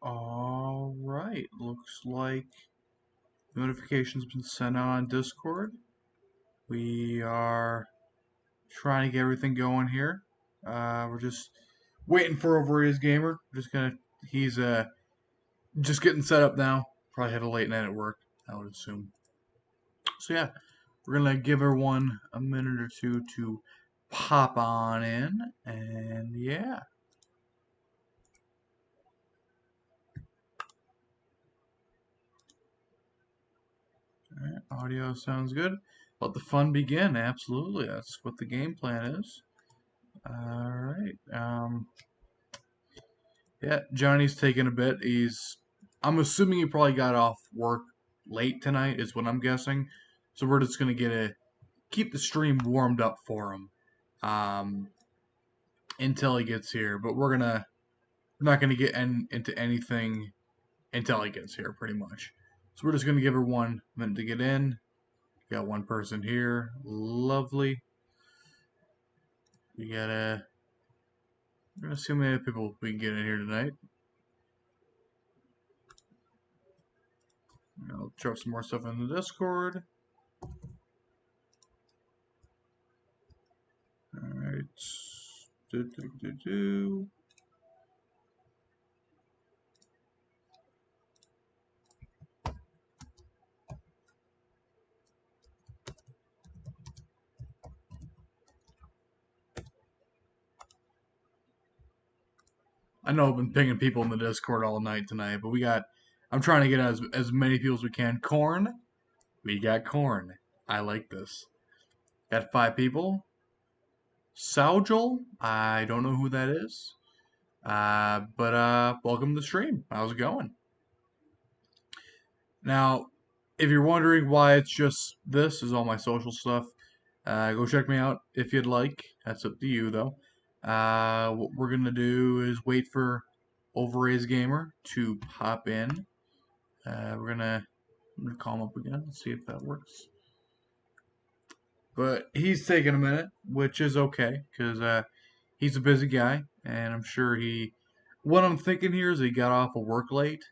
Alright, looks like notification's been sent out on Discord. We are trying to get everything going here. We're just waiting for IronRaze Gamer. He's just getting set up now. Probably had a late night at work, I would assume. So yeah, we're gonna give everyone a minute or two to pop on in, and yeah. Alright, audio sounds good. Let the fun begin. Absolutely, that's what the game plan is. Alright. Yeah, Johnny's taking a bit. I'm assuming he probably got off work late tonight, is what I'm guessing. So we're just gonna keep the stream warmed up for him, um, until he gets here. But we're not gonna get into anything until he gets here, pretty much. So we're just gonna give her 1 minute to get in. Got one person here. Lovely. We're gonna see how many people we can get in here tonight. I'll throw some more stuff in the Discord. Alright. I know I've been pinging people in the Discord all night tonight, but I'm trying to get as many people as we can. Corn? We got corn. I like this. Got 5 people. Saujal? I don't know who that is. But welcome to the stream. How's it going? Now, if you're wondering why it's just this is all my social stuff, go check me out if you'd like. That's up to you, though. What we're gonna do is wait for IronRaze Gamer to pop in. I'm gonna call him up again and see if that works. But he's taking a minute, which is okay, because he's a busy guy, and I'm sure what I'm thinking here is he got off of work late,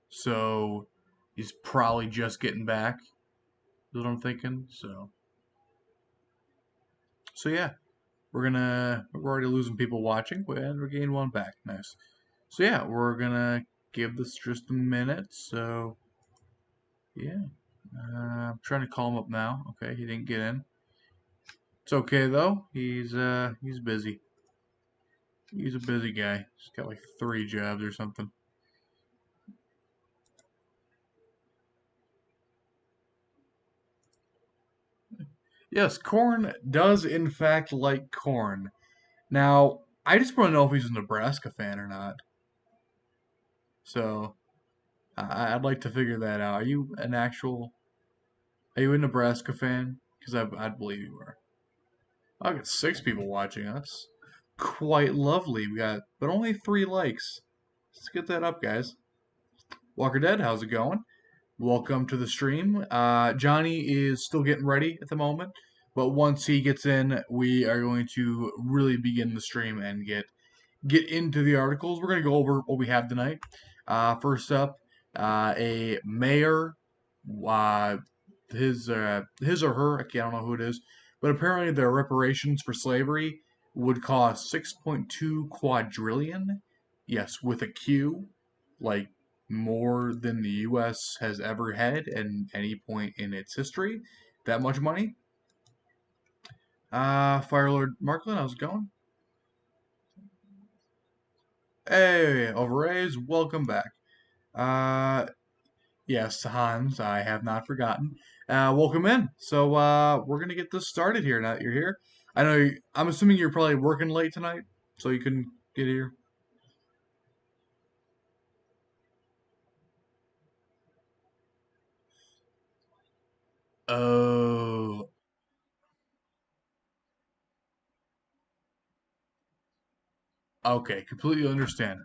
so he's probably just getting back, is what I'm thinking, so yeah, we're already losing people watching, and we're getting one back, nice. So yeah, we're gonna give this just a minute, so yeah. I'm trying to call him up now. Okay, he didn't get in. It's okay though. He's busy. He's a busy guy. He's got like 3 jobs or something. Yes, Corn does in fact like corn. Now, I just want to know if he's a Nebraska fan or not. So, I'd like to figure that out. Are you a Nebraska fan? Because I'd believe you are. I got 6 people watching us. Quite lovely. But only 3 likes. Let's get that up, guys. Walker Dead, how's it going? Welcome to the stream. Johnny is still getting ready at the moment, but once he gets in, we are going to really begin the stream and get into the articles. We're going to go over what we have tonight. First up, a mayor, uh, his or her, I don't know who it is, but apparently the reparations for slavery would cost 6.2 quadrillion. Yes, with a Q, like more than the U.S. has ever had at any point in its history. That much money. Firelord Marklin, how's it going? Hey, IronRaze, welcome back. Uh, yes, Hans, I have not forgotten. Welcome in. So, we're gonna get this started here now that you're here. I'm assuming you're probably working late tonight, so you couldn't get here. Oh, okay, completely understand.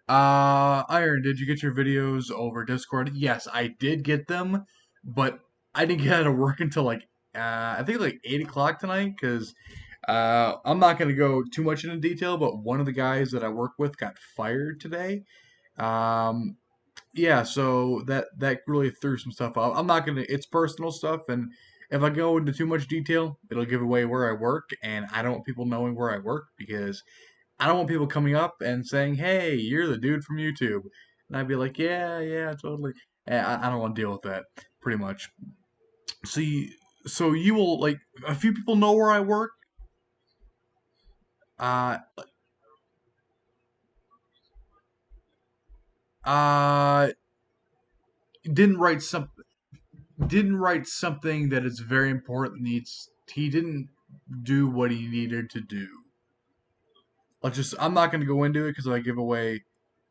Iron, did you get your videos over Discord? Yes, I did get them, but I didn't get out of work until I think like 8 o'clock tonight, because I'm not gonna go too much into detail, but one of the guys that I work with got fired today. Um, yeah, so that really threw some stuff off. I'm not gonna. It's personal stuff, and if I go into too much detail, it'll give away where I work, and I don't want people knowing where I work because I don't want people coming up and saying, "Hey, you're the dude from YouTube," and I'd be like, "Yeah, yeah, totally." And I don't want to deal with that, pretty much. So you will like a few people know where I work. Uh, uh, didn't write some didn't write something that is very important. Needs he didn't do what he needed to do. I'm not going to go into it because if I give away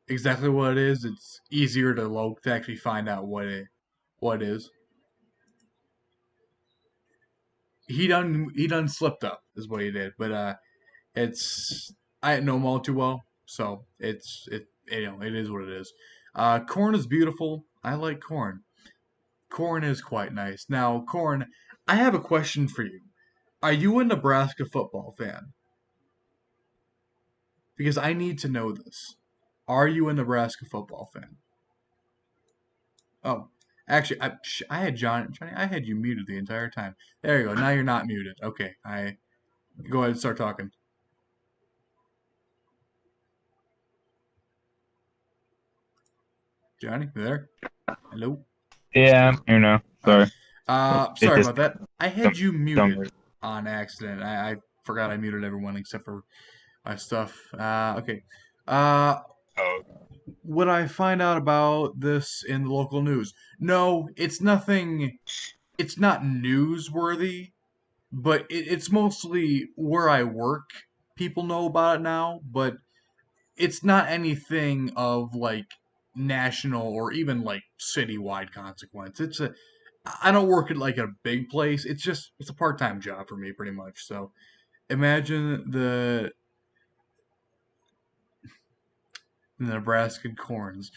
exactly what it is, it's easier to actually find out what it is. He done slipped up is what he did, but it's I didn't know him all too well, so it is what it is. Corn is beautiful. I like corn. Corn is quite nice. Now, corn, I have a question for you. Are you a Nebraska football fan? Because I need to know this. Are you a Nebraska football fan? Oh, actually, I had Johnny. I had you muted the entire time. There you go. Now you're not muted. Okay, I go ahead and start talking. Johnny, you there? Hello. Yeah, All right. sorry. It Sorry just about that. I some had you some muted reason. on accident. I forgot I muted everyone except for my stuff. Okay. Uh, Oh, would I find out about this in the local news? No, it's nothing. It's not newsworthy, but it's mostly where I work. People know about it now, but it's not anything of like national or even like citywide consequence. I don't work at like a big place. It's a part-time job for me pretty much. So imagine the Nebraska Corns.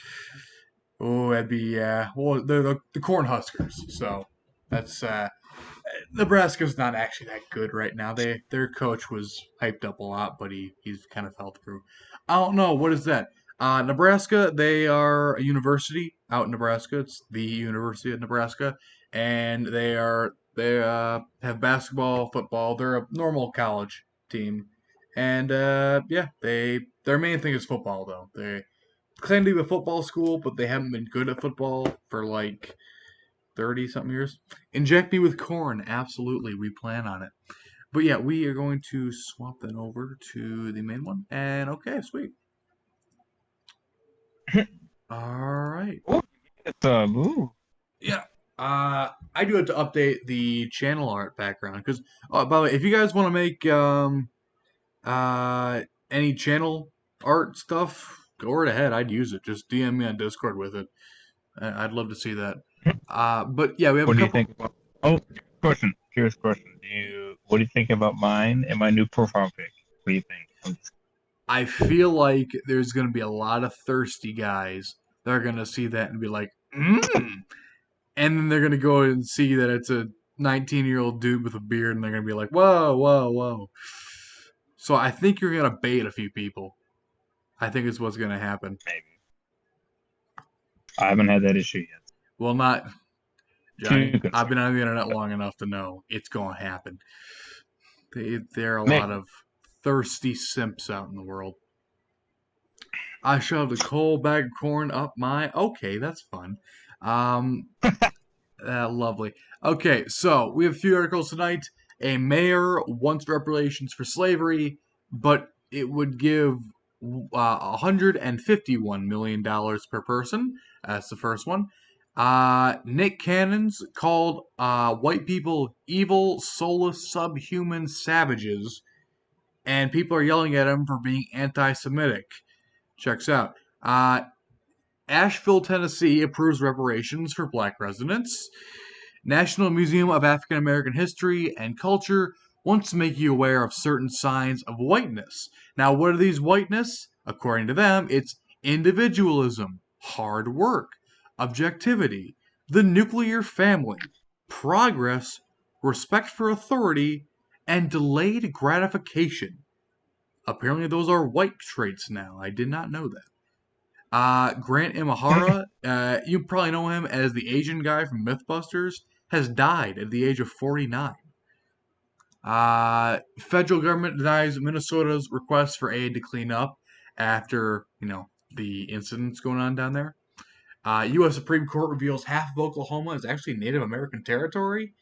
Oh, that'd be well they're the Corn Huskers. So that's Nebraska's not actually that good right now. Their coach was hyped up a lot, but he's kind of fell through. I don't know what is that. Nebraska, they are a university out in Nebraska. It's the University of Nebraska, and they have basketball, football. They're a normal college team, and yeah, their main thing is football though. They claim to be a football school, but they haven't been good at football for like 30 something years. Inject me with corn. Absolutely. We plan on it. But yeah, we are going to swap that over to the main one. And okay, sweet. All right. ooh, ooh. Yeah. I do have to update the channel art background because, by the way, if you guys want to make uh any channel art stuff, go right ahead. I'd use it. Just DM me on Discord with it. I'd love to see that. But yeah, we have a What do you couple. think about? Oh, question. Curious question. What do you think about mine and my new profile pic? What do you think? I feel like there's going to be a lot of thirsty guys that are going to see that and be like, and then they're going to go and see that it's a 19-year-old dude with a beard, and they're going to be like, whoa, whoa, whoa. So I think you're going to bait a few people. I think is what's going to happen. Maybe. I haven't had that issue yet. Well, not Too Johnny. I've concerned. been on the internet long enough to know it's going to happen. There are a lot Maybe. of thirsty simps out in the world. I shoved a coal bag of corn up my. Okay, that's fun. Um, Lovely. Okay, so we have a few articles tonight. A mayor wants reparations for slavery, but it would give $151 million per person. That's the first one. Nick Cannon's called white people evil, soulless, subhuman savages, and people are yelling at him for being anti Semitic. Checks out. Asheville, Tennessee approves reparations for black residents. National Museum of African American History and Culture wants to make you aware of certain signs of whiteness. Now, what are these whiteness? According to them, it's individualism, hard work, objectivity, the nuclear family, progress, respect for authority, and delayed gratification. Apparently, those are white traits now. I did not know that. Grant Imahara, you probably know him as the Asian guy from MythBusters, has died at the age of 49. Federal government denies Minnesota's request for aid to clean up after, the incidents going on down there. U.S. Supreme Court reveals half of Oklahoma is actually Native American territory.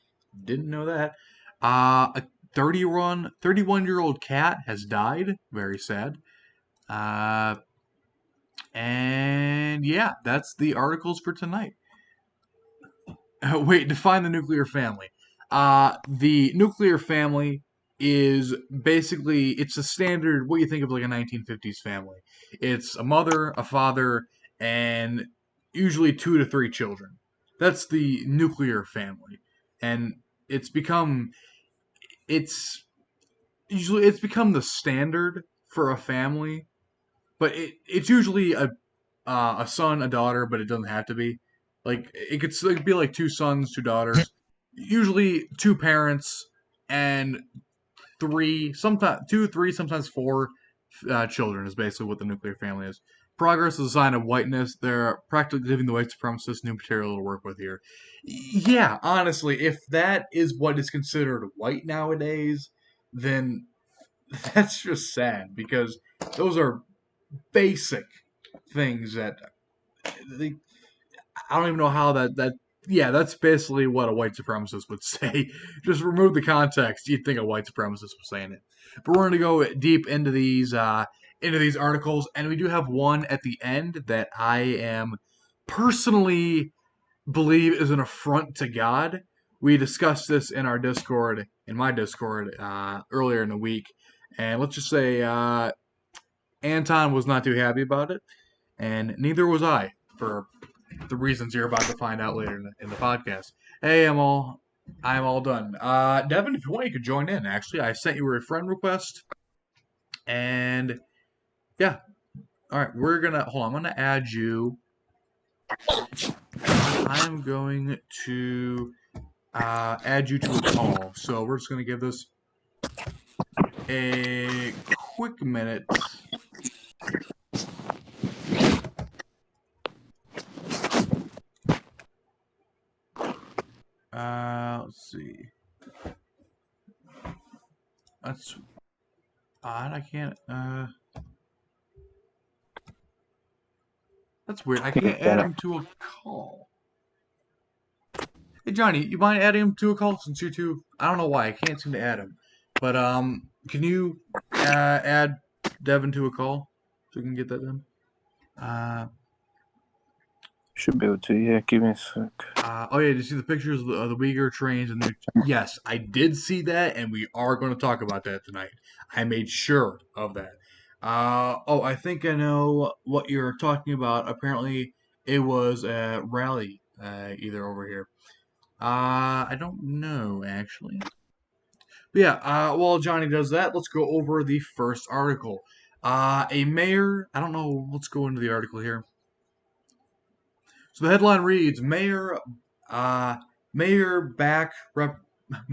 Didn't know that. A 31-year-old cat has died. Very sad. Uh, and yeah, that's the articles for tonight. Wait, define the nuclear family. The nuclear family is basically it's a standard what you think of like a 1950s family. It's a mother, a father, and usually 2 to 3 children. That's the nuclear family, and it's become it's it's become the standard for a family. But it's usually a son, a daughter, but it doesn't have to be. Like it could be like 2 sons, 2 daughters, usually 2 parents, and three, sometimes 2, 3, sometimes 4 children is basically what the nuclear family is. Progress is a sign of whiteness. They're practically giving the white supremacists new material to work with here. Yeah, honestly, if that is what is considered white nowadays, then that's just sad because those are basic things that they, I don't even know how that yeah, that's basically what a white supremacist would say. Just remove the context, you'd think a white supremacist was saying it. But we're gonna go deep into these articles, and we do have one at the end that I am personally believe is an affront to God. We discussed this in our Discord, in my Discord, earlier in the week, and let's just say Anton was not too happy about it, and neither was I for the reasons you're about to find out later in the podcast. Hey, I'm all done. Devin, if you want, you could join in. Actually, I sent you a friend request, and yeah. All right, we're gonna hold on. I'm gonna add you. I'm going to add you to a call. So we're just gonna give this a quick minute. Let's see. That's odd. I can't. That's weird. I can't add him to a call. Hey Johnny, you mind adding him to a call since you two? I don't know why I can't seem to add him, but can you add Devin to a call so we can get that done? Should be able to, yeah. Give me a sec. Oh yeah, did you see the pictures of the Uyghur trains? And yes, I did see that, and we are going to talk about that tonight. I made sure of that. Oh, I think I know what you're talking about. Apparently, it was a rally, either over here. I don't know actually. But yeah, while Johnny does that, let's go over the first article. A mayor. I don't know. Let's go into the article here. So the headline reads: uh, Mayor back rep.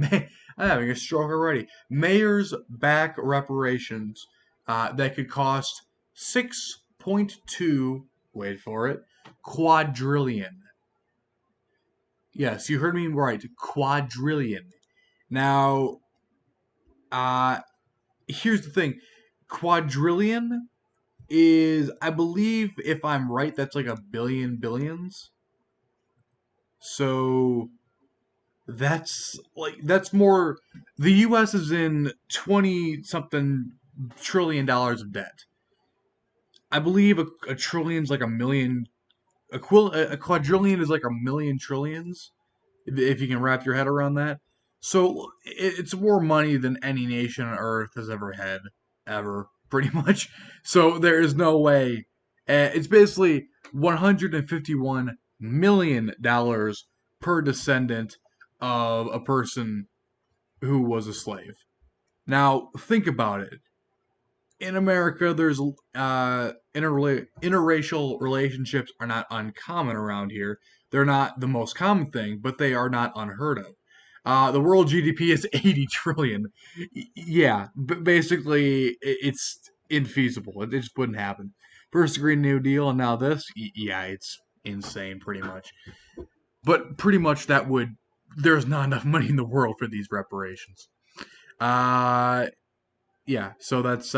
I'm having a stroke already. Mayors back reparations that could cost 6.2. Wait for it. Quadrillion. Yes, you heard me right. Quadrillion. Now, uh, here's the thing. Quadrillion is, I believe, if I'm right, that's like a billion billions. So that's more. The U.S. is in 20 something trillion dollars of debt. I believe a trillion's like a million. A quadrillion is like a million trillions. If you can wrap your head around that. So it's more money than any nation on earth has ever had, ever, pretty much. So there is no way. It's basically $151 million per descendant of a person who was a slave. Now, think about it. In America, there's interracial relationships are not uncommon around here. They're not the most common thing, but they are not unheard of. The world GDP is 80 trillion. Yeah, but basically, it's infeasible. It just wouldn't happen. First the Green New Deal, and now this. Yeah, it's insane, pretty much. But pretty much there's not enough money in the world for these reparations. Yeah, so that's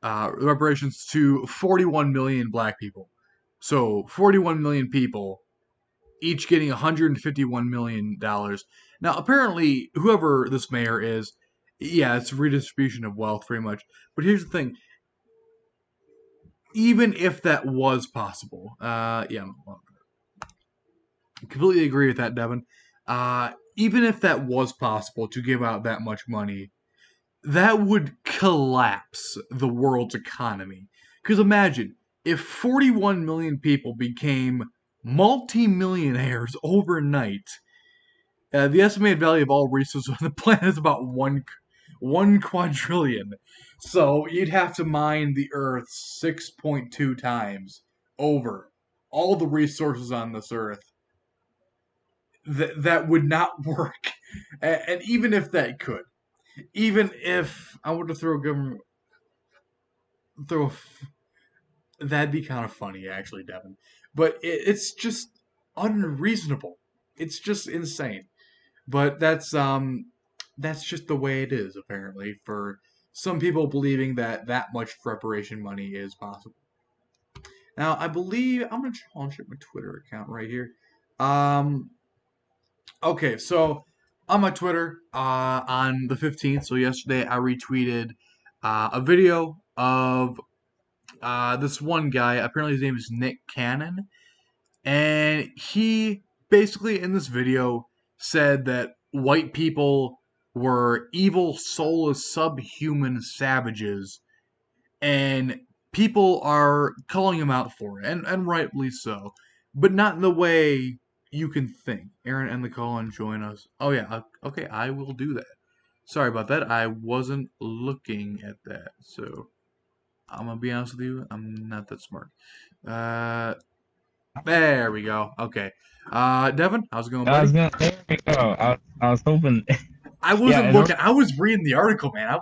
reparations to 41 million black people. So 41 million people, each getting $151 million. Now, apparently, whoever this mayor is, yeah, it's redistribution of wealth, pretty much. But here's the thing: even if that was possible, yeah, I completely agree with that, Devin. Even if that was possible to give out that much money, that would collapse the world's economy. Because imagine if 41 million people became multimillionaires overnight. The estimated value of all resources on the planet is about one quadrillion. So you'd have to mine the Earth 6.2 times over all the resources on this Earth. That would not work. And even if that could, even if I were to throw government, throw, that'd be kind of funny, actually, Devin. But it's just unreasonable. It's just insane. But that's just the way it is, apparently, for some people believing that that much preparation money is possible. Now, I believe I'm gonna check my Twitter account right here. Um, okay, so on my Twitter, on the 15th, so yesterday, I retweeted a video of this one guy. Apparently, his name is Nick Cannon, and he basically in this video said that white people were evil, soulless, subhuman savages, and people are calling him out for it, and rightly so, but not in the way you can think. Aaron, end the call and join us. Oh yeah, okay, I will do that. Sorry about that. I wasn't looking at that, so I'm gonna be honest with you. I'm not that smart. Uh, there we go. Okay. Devin, how's it going, I was buddy? gonna there we go. I was hoping. I Yeah, wasn't in order, looking. I was reading the article, man. I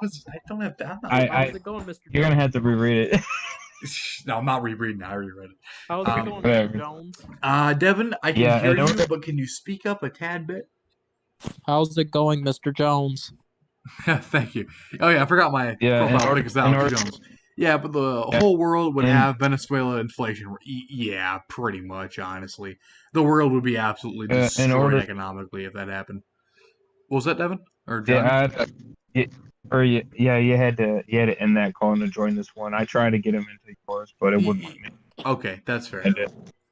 don't have. I'm not. How's I it going, Mr. you're gonna Jones? have to reread it. No, I'm not rereading it. I reread it. How's it going, Mr. Whatever. Jones? Devin, I can Yeah, hear in you, order. but can you speak up a tad bit? How's it going, Mr. Jones? Thank you. Oh yeah, I forgot my Yeah, profile pic is in Alex order. Jones. Yeah, but the Yeah, whole world would and have Venezuela inflation. Yeah, pretty much. Honestly, the world would be absolutely in destroyed order. economically if that happened. What was that, Devin or Johnny? Yeah, yeah, yeah, you had to end that call and to join this one. I tried to get him into yours, but it wouldn't let me. Okay, that's fair. I had to,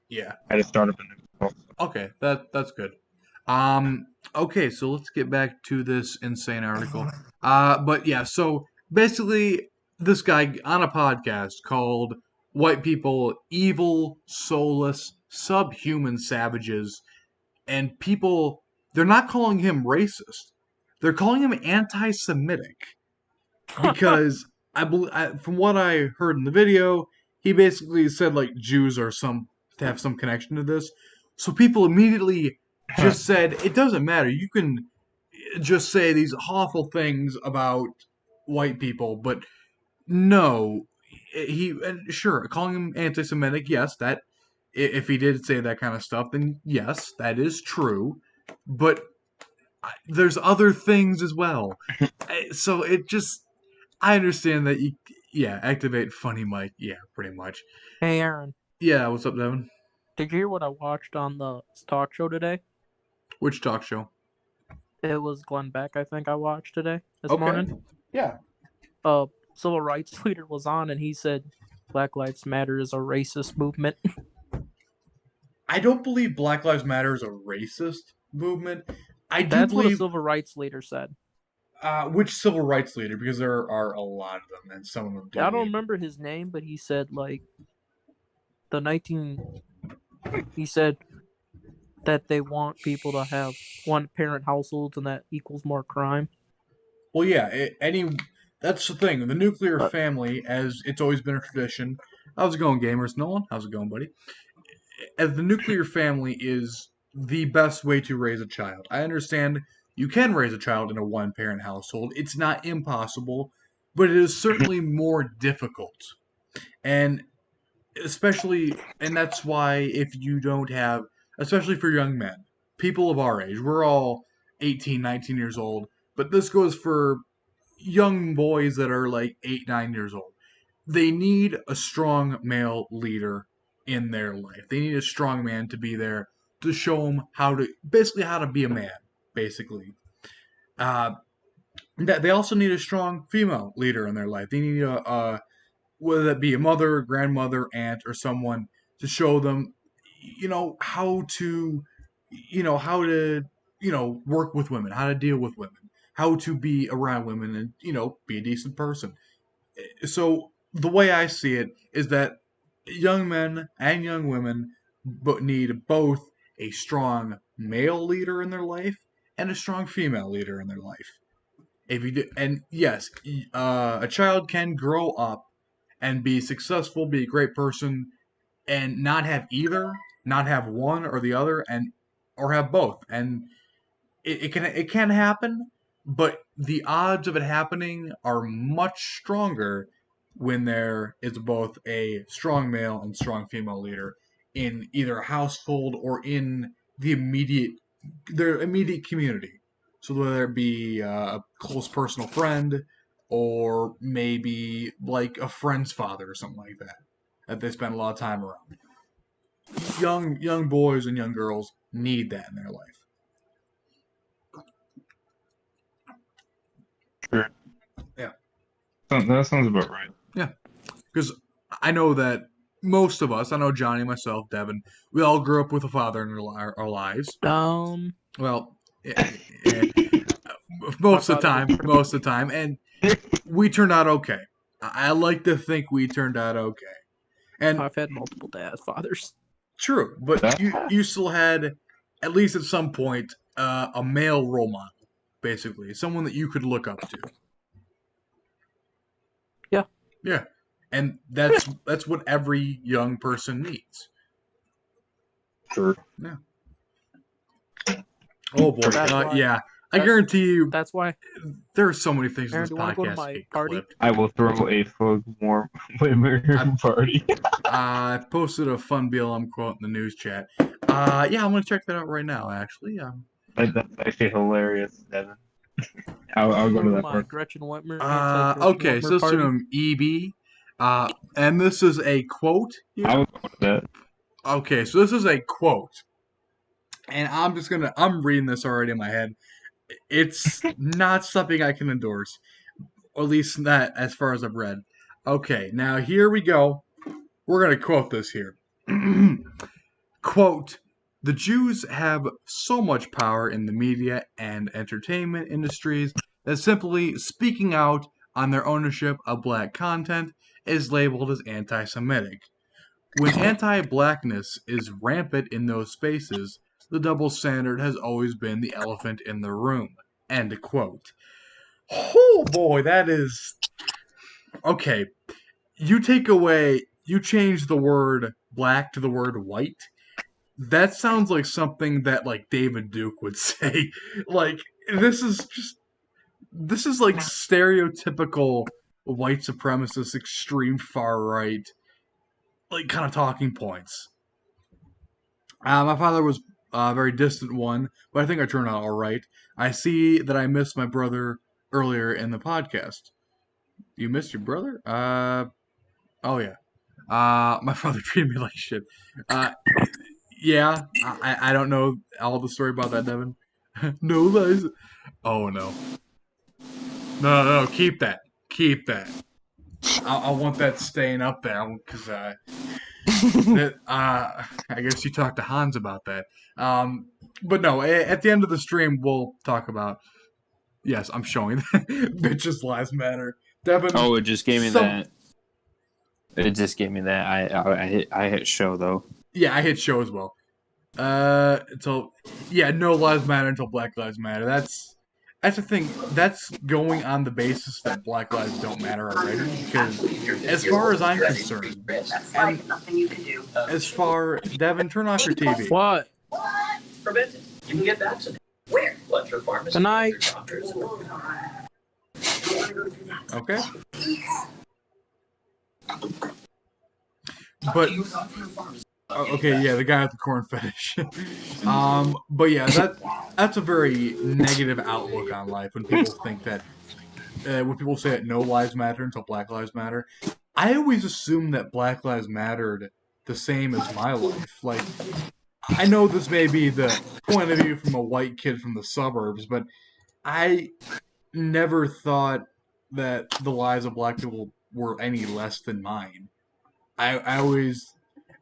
Yeah. I had to start up a new call. Okay, that's good. Okay, so let's get back to this insane article. But yeah, so basically, this guy on a podcast called "White People Evil, Soulless, Subhuman Savages," and people they're not calling him racist; they're calling him anti-Semitic because from what I heard in the video, he basically said like Jews are some to have some connection to this. So people immediately just said it doesn't matter. You can just say these awful things about white people, but no, and sure calling him anti-Semitic. Yes, that if he did say that kind of stuff, then yes, that is true. But there's other things as well. So it just I understand that yeah, activate funny Mike. Yeah, pretty much. Hey, Aaron. Yeah, what's up, Devin? Did you hear what I watched on the talk show today? Which talk show? It was Glenn Beck, I think I watched this Okay. morning. Yeah. Civil rights leader was on, and he said Black Lives Matter is a racist movement. I don't believe Black Lives Matter is a racist movement. I do That's what a believe civil rights leader said. which civil rights leader, because there are a lot of them, and some of them I don't deviate. remember his name, but he said he said that they want people to have one-parent households, and that equals more crime. Well, yeah, that's the thing. The nuclear family, as it's always been a tradition. How's it going, gamers? Nolan, how's it going, buddy? As the nuclear family is the best way to raise a child. I understand you can raise a child in a one-parent household. It's not impossible, but it is certainly more difficult. And that's why if you don't have, especially for young men, people of our age, we're all 18, 19 years old, but this goes for young boys that are like 8, 9 years old. They need a strong male leader in their life. They need a strong man to be there to show them how to be a man, basically. Uh, they also need a strong female leader in their life. They need whether that be a mother, grandmother, aunt, or someone to show them, how to, work with women, how to deal with women, how to be around women, and be a decent person. So the way I see it is that young men and young women but need both a strong male leader in their life and a strong female leader in their life. If you do, and yes, a child can grow up and be successful, be a great person, and not have either, not have one or the other, and or have both. And it can happen, but the odds of it happening are much stronger when there is both a strong male and strong female leader in either a household or in their immediate community. So whether it be a close personal friend or maybe like a friend's father or something like that they spend a lot of time around. Young boys and young girls need that in their life. Sure. Yeah. That sounds about right. Yeah. Because I know that most of us, I know Johnny, myself, Devin, we all grew up with a father in our lives. Well, most of the time, and we turned out okay. I like to think we turned out okay. And I've had multiple fathers. True, but you still had, at least at some point, a male role model, basically, someone that you could look up to. Yeah. Yeah, and that's what every young person needs. Sure. Yeah. Oh boy, yeah. I guarantee you. That's why. There are so many things in Aaron, this do you want to go to podcast my get party? clipped. I will throw a fug more party. I posted a fun BLM quote in the news chat. Yeah, I'm gonna check that out right now. Actually, That's actually hilarious, Devin. I'll go to that my part. Gretchen Whitmer. Okay, so let's do an EB. And this is a quote here. I will go to that. Okay, so this is a quote. And I'm reading this already in my head. It's not something I can endorse. Or at least not as far as I've read. Okay, now here we go. We're going to quote this here. Quote, "The Jews have so much power in the media and entertainment industries that simply speaking out on their ownership of black content is labeled as anti-Semitic. When anti-blackness is rampant in those spaces, the double standard has always been the elephant in the room." End quote. Oh boy, that is... Okay, you change the word black to the word white. That sounds like something that like David Duke would say. Like this is like stereotypical white supremacist, extreme far right, like kind of talking points. My father was a very distant one, but I think I turned out all right. I see that I missed my brother earlier in the podcast. You missed your brother? Oh yeah. My father treated me like shit. Yeah, I don't know all the story about that, Devin. No lies. Oh no. No, keep that. Keep that. I want that staying up there because I guess you talked to Hans about that. But no, at the end of the stream we'll talk about. Yes, I'm showing that. Bitches lives matter. Devin. Oh, it just gave me that. It just gave me that. I hit show though. Yeah, I hit show as well. No lives matter until Black Lives Matter. That's the thing. That's going on the basis that Black lives don't matter already. Because as far as I'm concerned, and Devin, turn off your TV. What? Prevent it. You can get vaccinated. Where? Let your pharmacist. Good night. Okay. but okay, yeah, the guy with the corn fetish. But yeah, that's a very negative outlook on life when people think that when people say that no lives matter until Black Lives Matter. I always assumed that Black Lives mattered the same as my life. Like, I know this may be the point of view from a white kid from the suburbs, but I never thought that the lives of black people were any less than mine. I always,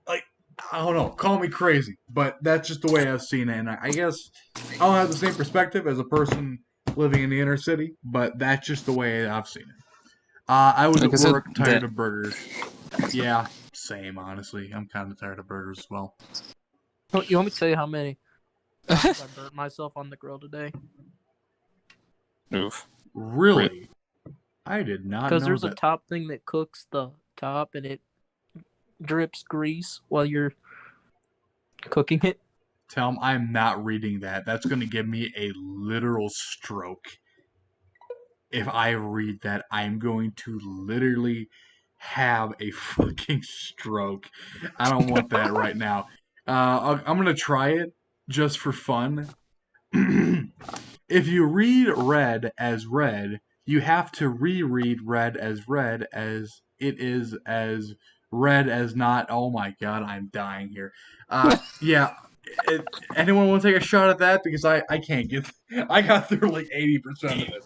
like, I don't know, call me crazy, but that's just the way I've seen it. And I guess I don't have the same perspective as a person living in the inner city, but that's just the way I've seen it. I was Like I at said, work tired that of burgers. Yeah, same, honestly. I'm kind of tired of burgers as well. You want me to tell you how many times I burnt myself on the grill today? oof. Really? I did not Because know there's a that. top thing that cooks the top and it drips grease while you're cooking it. Tell him I'm not reading that. That's going to give me a literal stroke. If I read that, I'm going to literally have a fucking stroke. I don't want that right now. I'm going to try it just for fun. If you read red as red, you have to reread red as it is as red as not. Oh my god, I'm dying here. Yeah. Anyone want to take a shot at that? Because I can't get. I got through like 80% of it.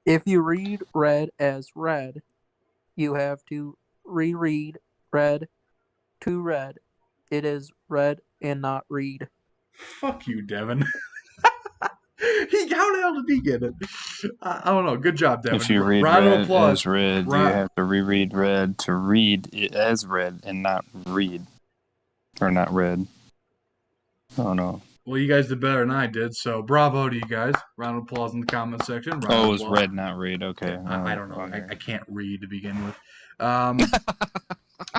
If you read red as red, you have to reread red to red. It is red and not read. Fuck you, Devin. How the hell did he get it? I don't know. Good job, Devin. If you read Round of red applause. as red, you have to reread red to read it as red and not read. Or not red. Oh no. Well, you guys did better than I did, so bravo to you guys. Round of applause in the comment section. Round Oh, of it was applause. red, not read. Okay. I don't know. Okay. I can't read to begin with.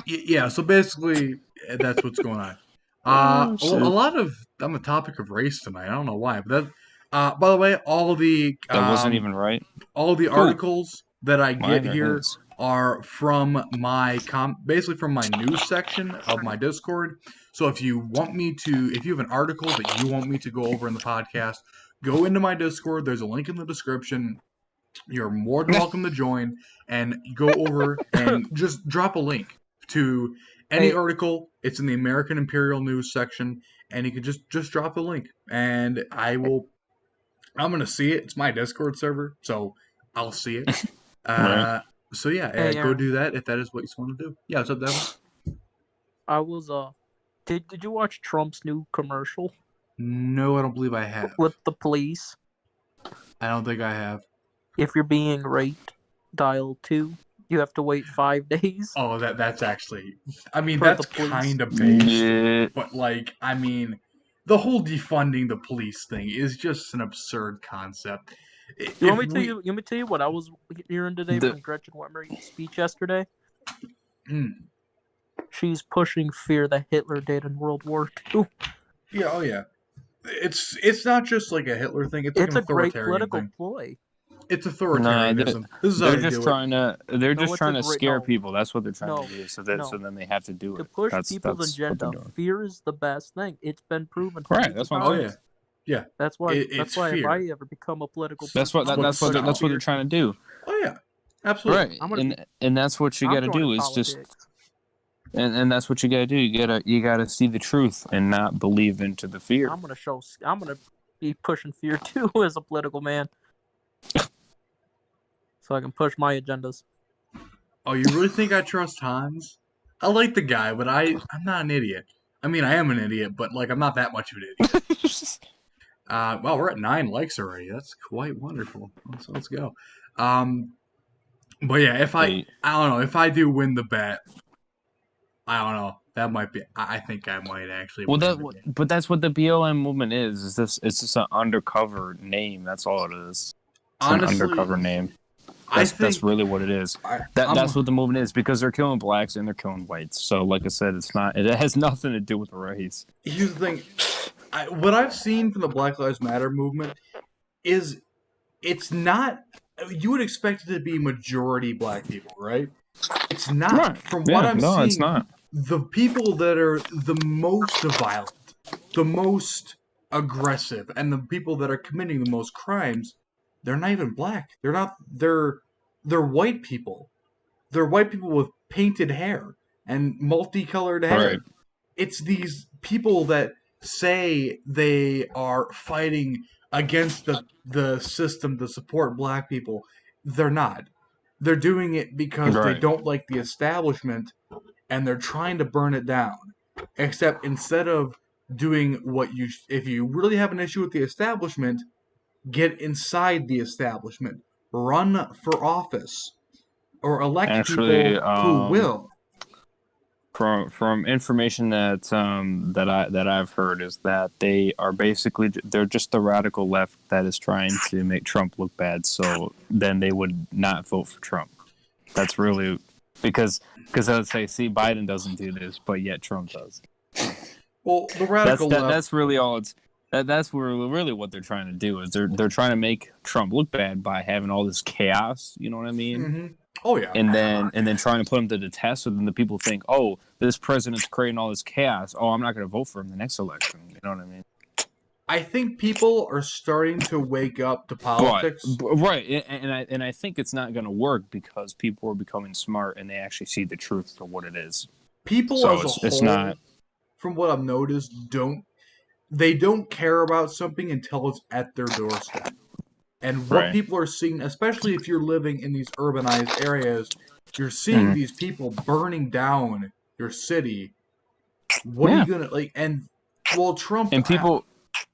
Yeah, so basically, that's what's going on. Oh, A lot of on the topic of race tonight. I don't know why, but that. By the way, That wasn't even right. all the articles that I get Mine or here his? are from my basically from my news section of my Discord. So if you have an article that you want me to go over in the podcast, go into my Discord. There's a link in the description. You're more than welcome to join and go over and just drop a link to any article. It's in the American Imperial News section, and you can just drop the link, and I'm gonna see it. It's my Discord server, so I'll see it. Right. So yeah, Hey, go Aaron. do that if that is what you want to do. Yeah, what's up, Devin? I was did you watch Trump's new commercial No, I don't believe I have. with the police? I don't think I have. If you're being raped, dial 2. You have to wait 5 days. Oh, that's actually. I mean, For that's the police. kind of based, Yeah. but like, I mean, the whole defunding the police thing is just an absurd concept. You want me to tell you what I was hearing today The- from Gretchen Whitmer's speech yesterday? Mm. She's pushing fear that Hitler did in World War II. Yeah, oh yeah. It's not just like a Hitler thing. It's like It's an a great authoritarian political thing. ploy. It's authoritarianism. This is how They're they just do it. trying to. They're No, just it's trying a to great- scare no. people. That's what they're trying No. to do. So No. then they have to do it. To push That's people's what they're agenda, doing. fear is the best thing. It's been proven. for Right, that's what I'm Oh times. yeah. That's why. It's That's why if fear. I ever become a political, That's what. person, That's That's what. That's what they're fear. trying to do. Oh yeah. Absolutely. Right. I'm gonna And that's what you I'm got to joining do is just. politics. And that's what you got to do. You gotta see the truth and not believe into the fear. I'm gonna be pushing fear too as a political man, so I can push my agendas. Oh, you really think I trust Hans? I like the guy, but I'm not an idiot. I mean, I am an idiot, but like I'm not that much of an idiot. Well, we're at 9 likes already. That's quite wonderful. So let's go. But yeah, I don't know, if I do win the bet, I don't know. That might be. I think I might actually. Well, win but that's what the BLM movement is. It's just an undercover name. That's all it is. It's Honestly, an undercover name. I That's really what it is. That's what the movement is, because they're killing blacks and they're killing whites. So, like I said, it has nothing to do with race. Here's the thing. What I've seen from the Black Lives Matter movement is it's not. You would expect it to be majority black people, right? It's not. Right. From what I'm seeing, it's not. the people that are the most violent, the most aggressive, and the people that are committing the most crimes, they're not even black. They're not. They're white people. They're white people with painted hair and multicolored hair. Right. It's these people that say they are fighting against the system to support black people. They're not. They're doing it because they Right. don't like the establishment and they're trying to burn it down. Except instead of doing what you, if you really have an issue with the establishment, get inside the establishment, run for office, or elect Actually, people who will. from information that I've heard is that they are basically they're just the radical left that is trying to make Trump look bad, so then they would not vote for Trump. That's really because I would say, see, Biden doesn't do this, but yet Trump does. Well, the radical left. That's really all it's. That's really what they're trying to do is they're trying to make Trump look bad by having all this chaos. You know what I mean? Mm-hmm. Oh yeah. And then trying to put him to the test, so then the people think, oh, this president's creating all this chaos. Oh, I'm not going to vote for him the next election. You know what I mean? I think people are starting to wake up to politics. Right, and I think it's not going to work because people are becoming smart and they actually see the truth for what it is. People So as a whole, it's not. from what I've noticed, don't care about something until it's at their doorstep. And what Right. people are seeing, especially if you're living in these urbanized areas, you're seeing these people burning down your city. What are you gonna like? And well, Trump And people.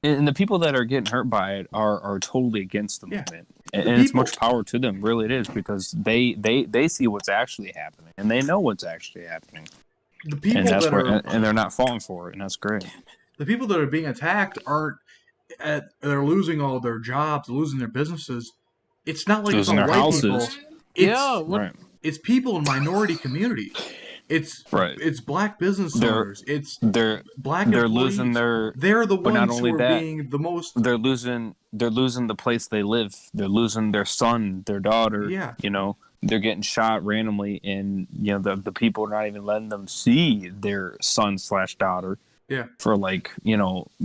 And the people that are getting hurt by it are totally against the movement, and it's much power to them. Really, it is because they see what's actually happening, and they know what's actually happening. The people and that's that where, are and they're not falling for it, and that's great. The people that are being attacked aren't. They're losing all their jobs, losing their businesses. It's not like Losing it's all their white houses. people. It's, Right. It's people in minority communities. It's Right. It's black business owners. It's They're black they're employees. losing their. They're the But not ones only who are that, being the most. they're losing the place they live. They're losing their son, their daughter. Yeah. You know, they're getting shot randomly, and you know the people are not even letting them see their son/daughter. Yeah. For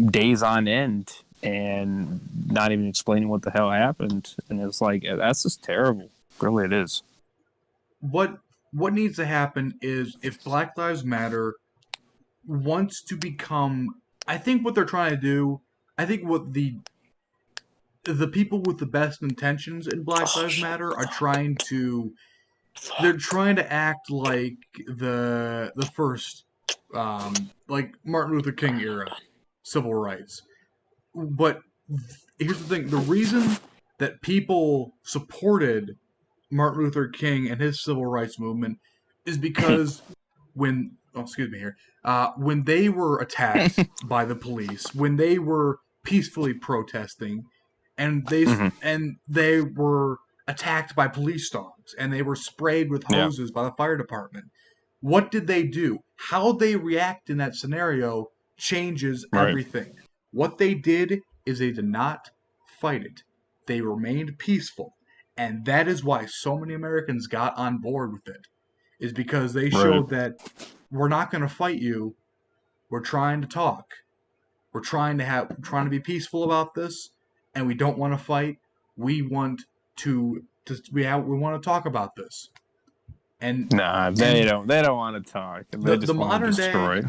days on end, and not even explaining what the hell happened, and it's like that's just terrible. Really, it is. What needs to happen is if Black Lives Matter wants to become, I think what they're trying to do, I think what the people with the best intentions in Black Lives Matter are trying to, they're trying to act like the first, like Martin Luther King era civil rights. But here's the thing: the reason that people supported Martin Luther King and his civil rights movement is because when they were attacked by the police, when they were peacefully protesting, and they were attacked by police dogs, and they were sprayed with hoses by the fire department. What did they do? How they react in that scenario changes everything. What they did is they did not fight it. They remained peaceful. And that is why so many Americans got on board with it, is because they showed that we're not going to fight you. We're trying to talk. We're trying to be peaceful about this, and we don't want to fight. We want to want to talk about this. And they don't want to talk. They just want to destroy.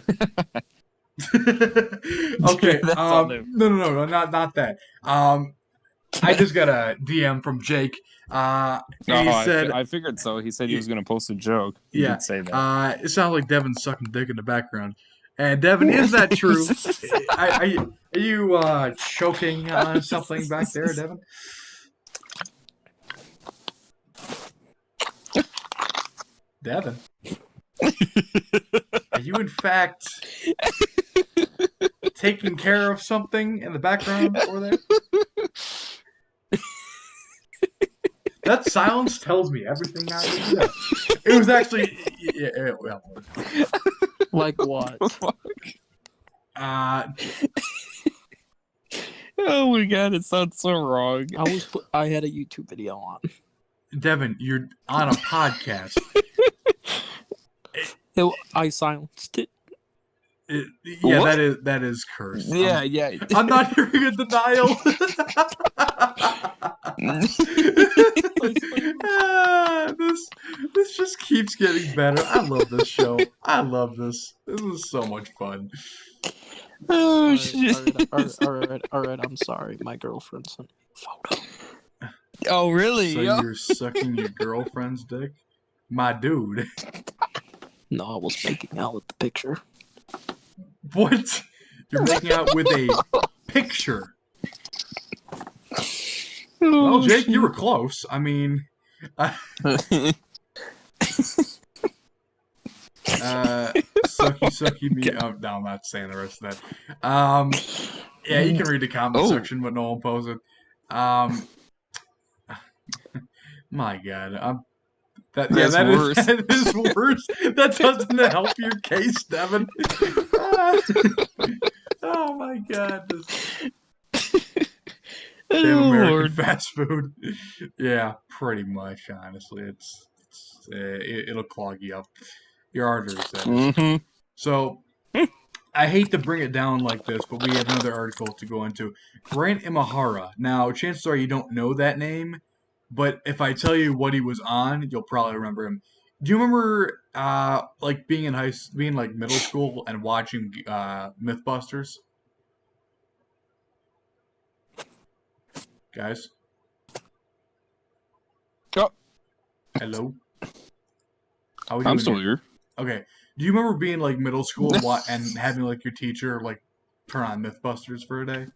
Okay. No, not that. I just got a DM from Jake. He said, I figured so. He said he was going to post a joke. He did say that. It sounds like Devin's sucking dick in the background. And Devin, is that true? Are you choking on something back there, Devin? Devin, are you in fact taking care of something in the background over there? That silence tells me everything I need to know. It was actually, like what? Oh my god, it sounds so wrong. I had a YouTube video on. Devin, you're on a podcast. I silenced it. Yeah, What? that is cursed. Yeah, yeah. I'm not hearing a denial. This just keeps getting better. I love this show. I love this. This is so much fun. Oh Alright, shit. alright. I'm sorry. My girlfriend sent me a photo. Oh really? So Yo? you're sucking your girlfriend's dick? My dude. No, I was making out with the picture. What? You're making out with a picture. Well, Oh, Jake, you were shit. close. I mean, sucky me. Oh, no, I'm not saying the rest of that. Yeah, you can read the comment section, but no one posts it. My God, That's worse. that is worse. That doesn't help your case, Devin. Oh my God, damn Oh, American Lord. fast food. Yeah, pretty much. Honestly, it'll clog you up, your arteries. That is. Mm-hmm. So I hate to bring it down like this, but we have another article to go into. Grant Imahara. Now, chances are you don't know that name, but if I tell you what he was on, you'll probably remember him. Do you remember, like being like middle school and watching MythBusters? Guys, Oh, hello. How we I'm doing still here? here. Okay. Do you remember being like middle school and having like your teacher like turn on MythBusters for a day?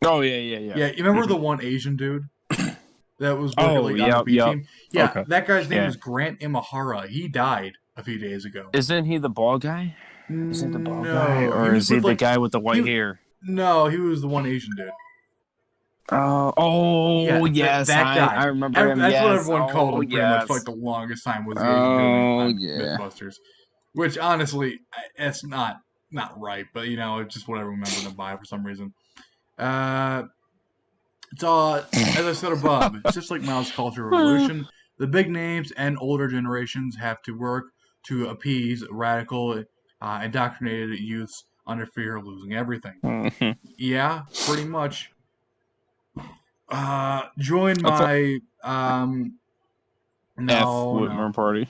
Oh yeah. Yeah, you remember the one Asian dude that was working Oh, like on the yep, B yep. team? Yeah, Okay. that guy's name Yeah. was Grant Imahara. He died a few days ago. Isn't he the bald guy? Is he the bald guy, No, he or was is he with the like guy with the white he, hair? no, he was the one Asian dude. Oh Yeah, yes, that guy. I remember him. That's what Yes. everyone called Oh him pretty much for like yes. the longest time was the Asian dude Oh on yeah. MythBusters. Which honestly, it's not right, but you know, it's just what I remember them by for some reason. It's as I said above, it's just like Mouse Culture Revolution. The big names and older generations have to work to appease radical, indoctrinated youths under fear of losing everything. Mhm. Yeah, pretty much. Join I thought my F no. Whitmer party.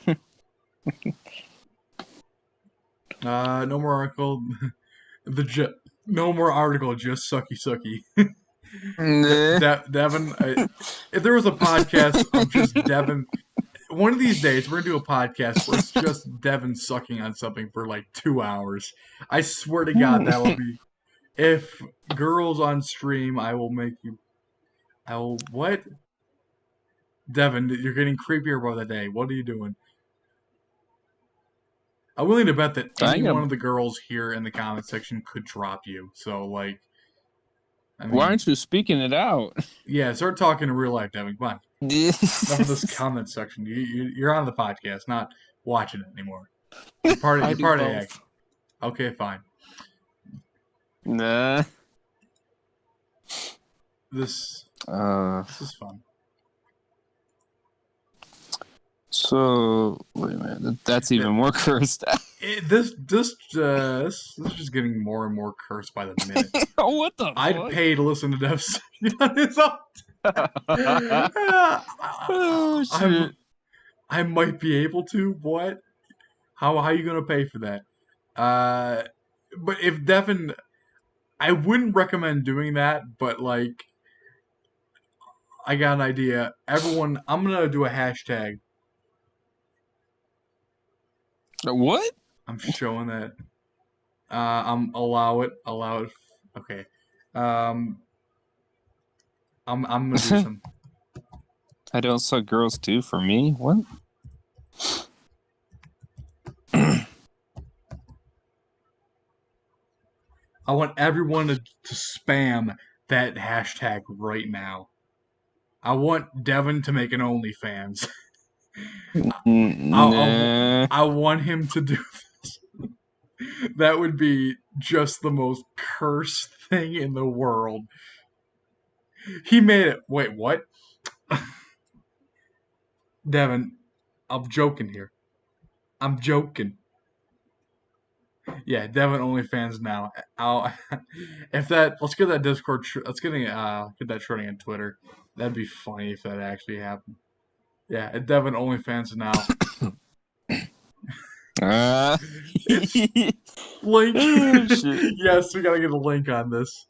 No more article. No more article. Just sucky. Devin, if there was a podcast of just Devin, one of these days we're gonna do a podcast where it's just Devin sucking on something for like 2 hours. I swear to God, that'll be. If girls on stream, I will make you. I will what? Devin, you're getting creepier by the day. What are you doing? I'm willing to bet that I any ain't one gonna. of the girls here in the comment section could drop you. So, like, I Why mean, aren't you speaking it out? yeah, start talking in real life, Devin. Come on. Enough of this comment section. You're on the podcast, not watching it anymore. You're part of, I you're do part of the both. act. Okay, fine. Nah. This is fun. So wait a minute. That's even more cursed. This is just getting more and more cursed by the minute. What the I'd fuck? pay to listen to Dev on his own. Oh shit. I might be able to. What? How you gonna pay for that? But if Devin, I wouldn't recommend doing that. But like, I got an idea. Everyone, I'm gonna do a hashtag. What? I'm showing that. Allow it. Okay. I'm gonna do some. I don't suck girls too for me. What? I want everyone to spam that hashtag right now. I want Devin to make an OnlyFans. Nah. I want him to do this. That would be just the most cursed thing in the world. He made it. Wait, what? Devin, I'm joking here. I'm joking. Yeah, Devin OnlyFans now. If that, let's get that Discord. Let's get that trending on Twitter. That'd be funny if that actually happened. Yeah, Devin OnlyFans now. It's link. Oh, shit. Yes, we gotta get a link on this.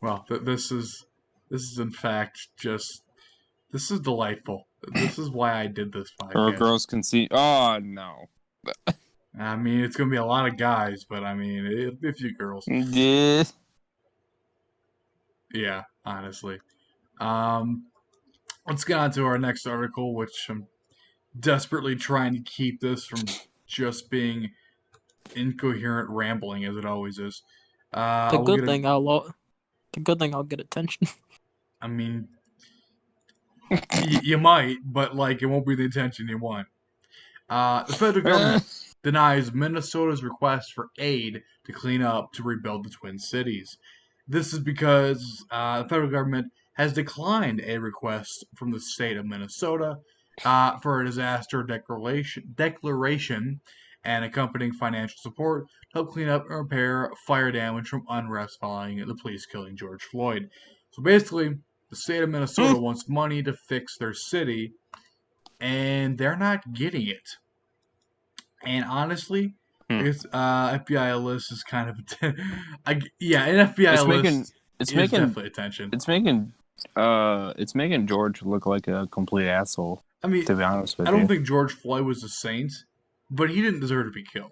Well, this is in fact just this is delightful. This is why I did this Or podcast. girls can see. Oh no. I mean, it's gonna be a lot of guys, but I mean, it'll be a few girls. Yeah. Yeah, honestly. Let's get on to our next article, which I'm desperately trying to keep this from just being incoherent rambling as it always is. The good thing I'll get attention. I mean, you might, but like it won't be the attention you want. The federal government denies Minnesota's request for aid to clean up to rebuild the Twin Cities. This is because the federal government has declined a request from the state of Minnesota for a disaster declaration and accompanying financial support to help clean up and repair fire damage from unrest following the police killing George Floyd. So basically, the state of Minnesota wants money to fix their city, and they're not getting it. And honestly, it's FBI list is kind of an FBI list It's is making definitely attention. it's making George look like a complete asshole. I mean, To be honest with I you, don't think George Floyd was a saint, but he didn't deserve to be killed.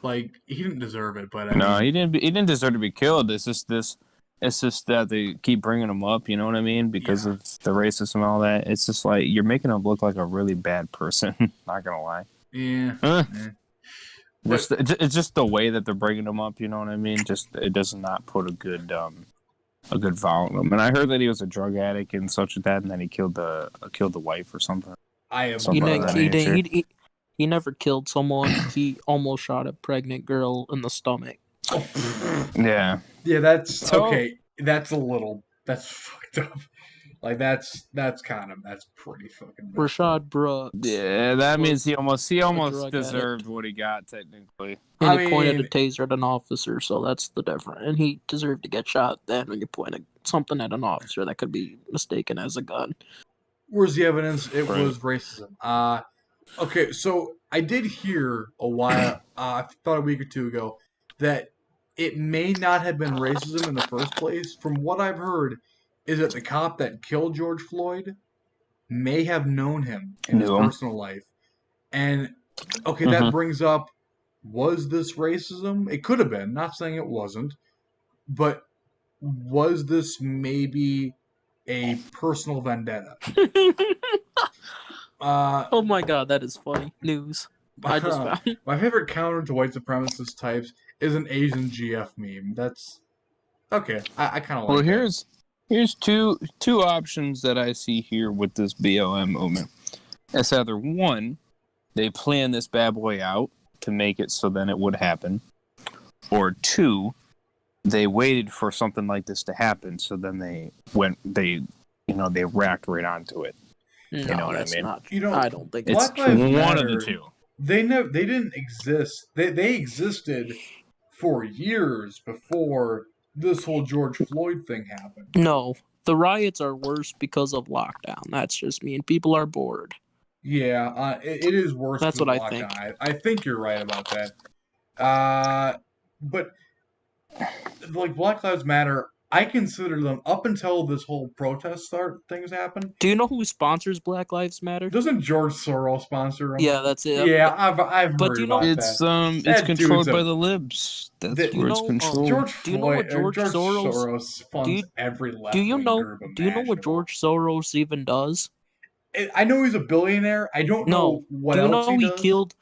Like he didn't deserve it, but I no, mean, he didn't. He didn't deserve to be killed. It's just this. It's just that they keep bringing him up. You know what I mean? Because of the racism and all that. It's just like you're making him look like a really bad person. Not gonna lie. yeah. It's just the way that they're bringing him up. You know what I mean? Just it does not put a good vow on him. And I heard that he was a drug addict and such as that, and then he killed the wife or something. I am. Something like that. He never killed someone. He almost shot a pregnant girl in the stomach. Yeah. Yeah, that's So- okay. That's fucked up. Like that's pretty fucking bad. Rashad Brooks. Yeah, that means he almost drug deserved addict. what he got technically. And I he pointed a mean- taser at an officer, so that's the difference. And he deserved to get shot then when you point something at an officer that could be mistaken as a gun. Where's the evidence? It Right. was racism. Okay, so I did hear a while, about a week or two ago, that it may not have been racism in the first place. From what I've heard, is that the cop that killed George Floyd may have known him in his Knew him. personal life. And, okay, that brings up, was this racism? It could have been. Not saying it wasn't. But was this maybe a personal vendetta? Oh my god, that is funny news. I just found. My favorite counter to white supremacist types is an Asian GF meme. That's okay. I kind of like. Well, that. here's two options that I see here with this BLM movement. It's either one, they plan this bad boy out to make it so then it would happen, or two, they waited for something like this to happen, so then they racked right onto it. No, know what I that's mean? not. You know, I don't think It's Black Lives one Matter, of the two. They didn't exist. They existed for years before this whole George Floyd thing happened. No, the riots are worse because of lockdown. That's just me, and people are bored. Yeah, it is worse. That's than what I lockdown. think. I think you're right about that. But like Black Lives Matter, I consider them up until this whole protest things happen. Do you know who sponsors Black Lives Matter? Doesn't George Soros sponsor them? Yeah, that's it. Yeah, I've But heard you know- about It's that. it's That controlled dude's by a- the libs. That's That- where it's You know, controlled. George Do you know what Floyd, George Soros funds do you- every left Do you know? group Do you know what imaginable. George Soros even does? I know he's a billionaire. I don't know No. what Do you else know he he does. killed?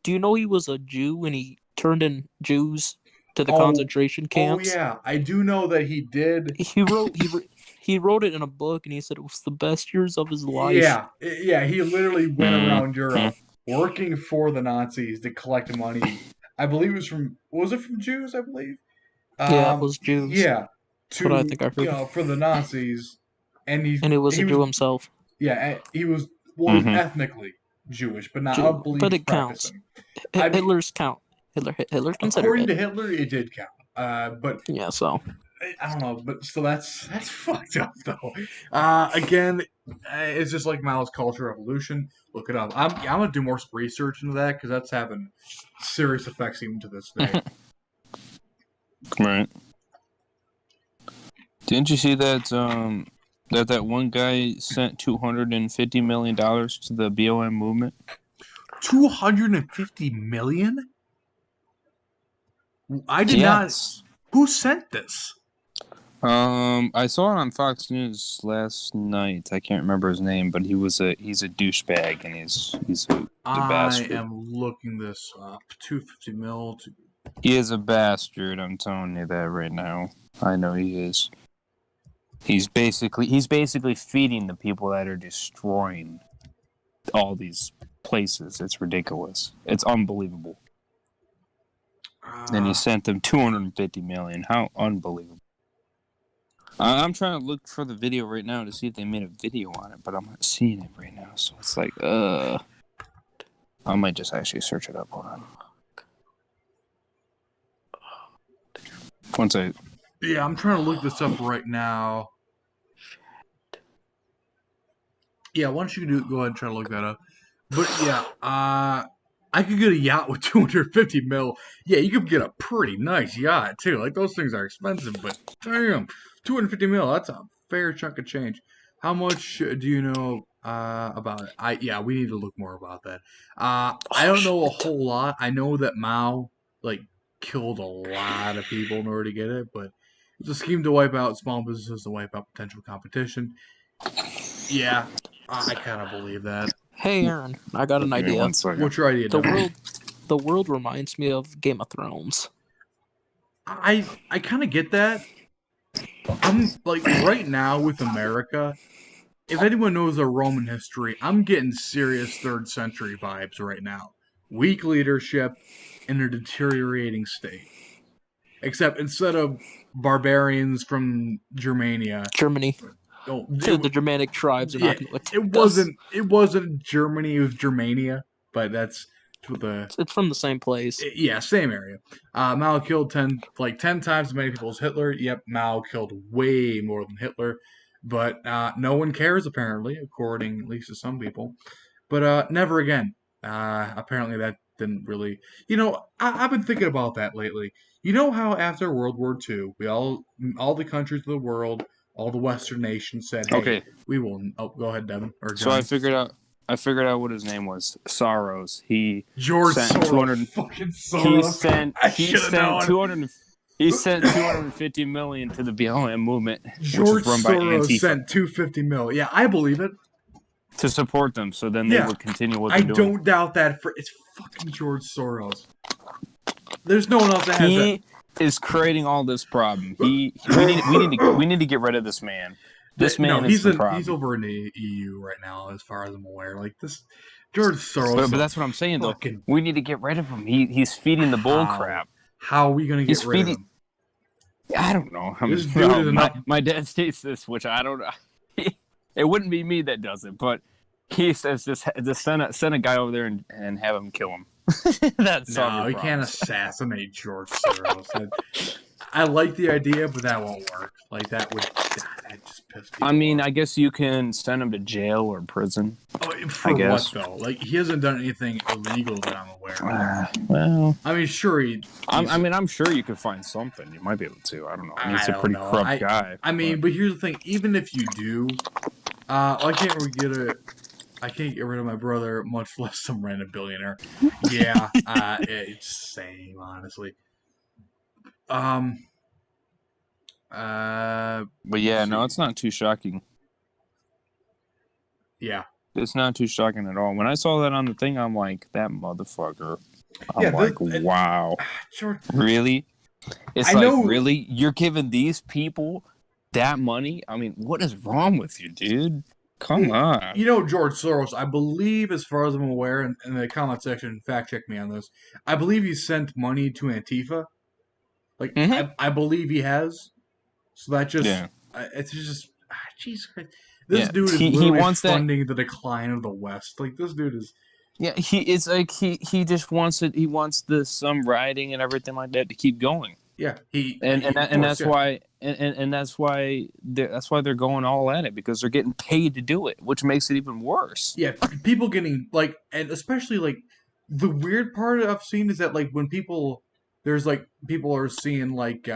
Do you know he was a Jew and he turned in Jews to the Oh, concentration Oh camps? yeah, I do know that he did. He wrote it in a book and he said it was the best years of his life. Yeah, he literally went Mhm. around Europe working for the Nazis to collect money. I believe it was it from Jews, I believe? Yeah, it was Jews. Yeah. That's what I think I heard. For the Nazis. And And he was a Jew himself. Yeah, he was Mhm. ethnically Jewish, but not Jew, but belief it counts. practicing. I mean, Hitler's count. Hitler considered according to it. Hitler, it did count. But Yeah, so I don't know. But still, that's fucked up though. Again, it's just like Mao's culture evolution. Look it up. I'm gonna do more research into that because that's having serious effects even to this day. Right. Didn't you see that that one guy sent $250 million to the BLM movement? 250 million? I did Yes. not. Who sent this? I saw it on Fox News last night. I can't remember his name, but he's a douchebag and he's a bastard. I am looking this up. 250 mil. He is a bastard. I'm telling you that right now. I know he is. He's basically feeding the people that are destroying all these places. It's ridiculous. It's unbelievable. And he sent them 250 million. How unbelievable. I'm trying to look for the video right now to see if they made a video on it, but I'm not seeing it right now. So it's like, I might just actually search it up. Hold on. One second. Yeah, I'm trying to look this up right now. Yeah, why don't you go ahead and try to look that up? But yeah, I could get a yacht with 250 mil. Yeah, you could get a pretty nice yacht too. Like those things are expensive, but damn, 250 mil. That's a fair chunk of change. How much do you know about it? Yeah, we need to look more about that. I don't know a whole lot. I know that Mao killed a lot of people in order to get it, but it's a scheme to wipe out small businesses to wipe out potential competition. Yeah, I kind of believe that. hey, Aaron, I got an idea. One second. What's your idea? The world reminds me of Game of Thrones. I kind of get that. I'm right now with America. If anyone knows our Roman history, I'm getting serious 3rd century vibes right now. Weak leadership in a deteriorating state. Except instead of barbarians from Germania, Germany. oh, The Germanic tribes are not going to it wasn't Germany, it was Germania, but that's what the It's from the same place. yeah, same area. Mao killed 10 times as many people as Hitler. Yep, Mao killed way more than Hitler, but no one cares apparently, according at least to some people. But never again. Apparently that didn't really. I've been thinking about that lately. You know how after World War II, we all the countries of the world, all the Western nations said, "Hey, Okay. we will." Oh, go ahead, Devin. Or So I John. figured out what his name was. Soros. George sent Soros. 200 Fucking Soros. He sent 200. He sent 250 million to the BLM movement, George which is run by Soros Antifa, sent 250 mil. Yeah, I believe it. to support them. So then they Yeah. would continue what I they're doing. don't doubt that. It's fucking George Soros. There's no one else that has that. He is creating all this problem. We need to get rid of this man. This man is the problem. He's over in the EU right now, as far as I'm aware. Like this, George Soros. But that's what I'm saying, though. Fucking- We need to get rid of him. He's feeding the bull crap. How are we gonna get rid of him? I don't know. I This mean, dude is enough. my dad states this, which I don't know. It wouldn't be me that does it, but he says just send a guy over there and have him kill him. That's No, you can't assassinate George Soros. I like the idea, but that won't work. Like that just piss people I mean, off. I guess you can send him to jail or prison. For I guess. what though? Like he hasn't done anything illegal that I'm aware of. Well, I mean, sure I'm sure you could find something. You might be able to. I don't know. I mean, he's I a pretty don't know. corrupt guy. I mean, but here's the thing. Even if you do, I can't really I can't get rid of my brother, much less some random billionaire. Yeah, it's the same, honestly. But yeah, no, it's not too shocking. Yeah. It's not too shocking at all. When I saw that on the thing, I'm like, that motherfucker. I'm Yeah, like, wow. George, Really? It's I like, know- really? You're giving these people that money? I mean, what is wrong with you, dude? Come on. George Soros, I believe, as far as I'm aware, in the comment section, fact check me on this, I believe he sent money to Antifa. Like, Mhm. I believe he has. So that just, Yeah. it's just, Jesus Christ. This Yeah, dude is he literally wants that- funding the decline of the West. Like, this dude is, Yeah, it's like he just wants it. He wants this rioting and everything like that to keep going. Yeah, of And course, that's yeah. why that's why they're going all at it, because they're getting paid to do it, which makes it even worse. Yeah, people getting like, and especially like the weird part I've seen is that like when there's like people are seeing like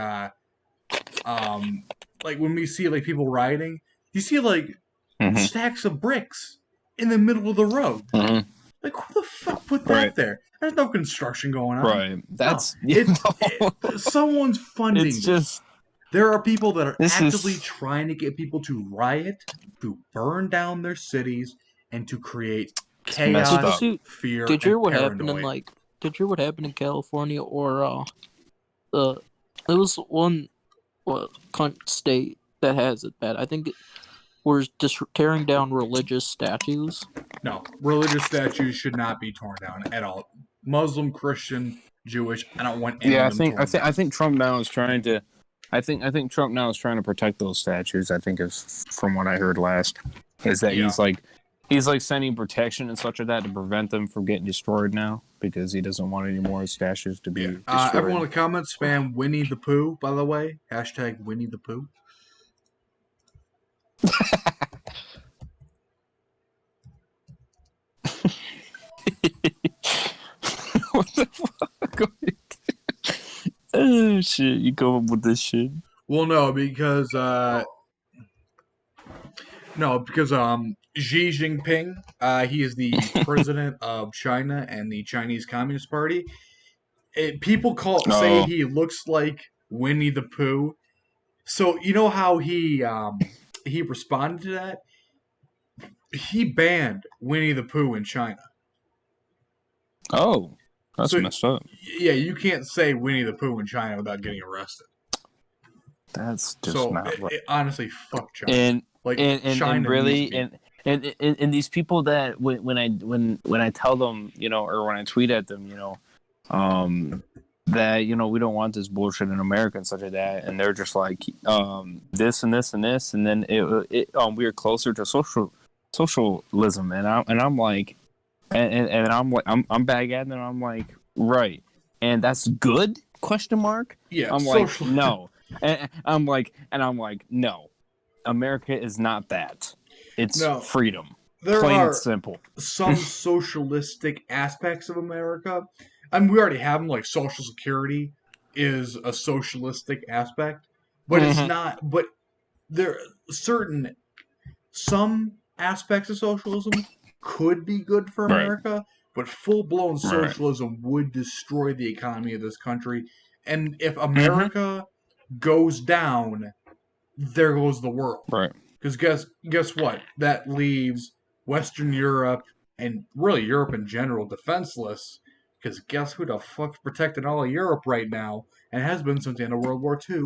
when we see like people rioting, you see like Hmm. stacks of bricks in the middle of the road. Hmm. Like who the fuck put Right. that there? There's no construction going on. Right. No, That's someone's funding it's this. just There are people that are this actively is trying to get people to riot, to burn down their cities, and to create it's messed Did you up. chaos, see? fear, Did you hear and what happened in paranoia. Did you hear what happened in California or uh, it was one state that has it bad. I think we're just tearing down religious statues. No, religious statues should not be torn down at all. Muslim, Christian, Jewish, I don't want any Yeah, of them torn down. I think Trump now is trying to. I think Trump now is trying to protect those statues. I think is from what I heard last, is that Yeah. he's like sending protection and such like that to prevent them from getting destroyed now, because he doesn't want any more statues to be destroyed. Everyone in the comments spam Winnie the Pooh, by the way. Hashtag Winnie the Pooh. What the fuck? Oh shit! You come up with this shit. Well, no, because Xi Jinping, he is the president of China and the Chinese Communist Party. People say Oh. he looks like Winnie the Pooh. So you know how he responded to that? He banned Winnie the Pooh in China. Oh, that's So messed up. yeah, you can't say Winnie the Pooh in China without getting arrested. That's just So not right. honestly, fuck China. And Like and China really needs to be. and these people that when I tell them, you know, or when I tweet at them, you know, that, you know, we don't want this bullshit in America and such like that, and they're just like this and this and this, and then we are closer to socialism, and I'm like, and I'm like, I'm back at them, and I'm like, right, and that's good? Question mark. Yeah, I'm like, no, and I'm like, no, America is not that. It's No. freedom. There Plain are and simple. some socialistic aspects of America. I mean, we already have them, like Social Security is a socialistic aspect, but it's Mhm. not. But there some aspects of socialism could be good for Right. America, but full blown Right. socialism would destroy the economy of this country. And if Mm-hmm. America goes down, there goes the world. Right. Because guess what? That leaves Western Europe and really Europe in general defenseless. Because guess who the fuck's protecting all of Europe right now and has been since the end of World War II?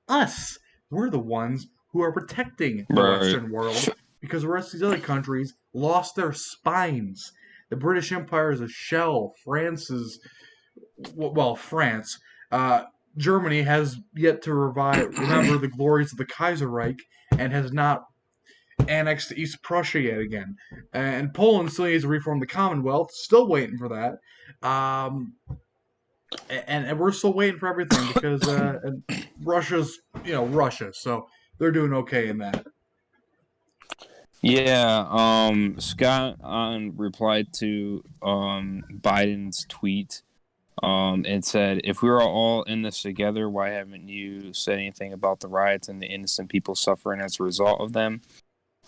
Us. We're the ones who are protecting the Right. Western world because the rest of these other countries lost their spines. The British Empire is a shell. France. Germany has yet to remember the glories of the Kaiserreich and has not annexed East Prussia yet again. And Poland still needs to reform the Commonwealth. Still waiting for that. And we're still waiting for everything because Russia's, Russia. So they're doing okay in that. Yeah. Scott replied to Biden's tweet and said, "If we are all in this together, why haven't you said anything about the riots and the innocent people suffering as a result of them?"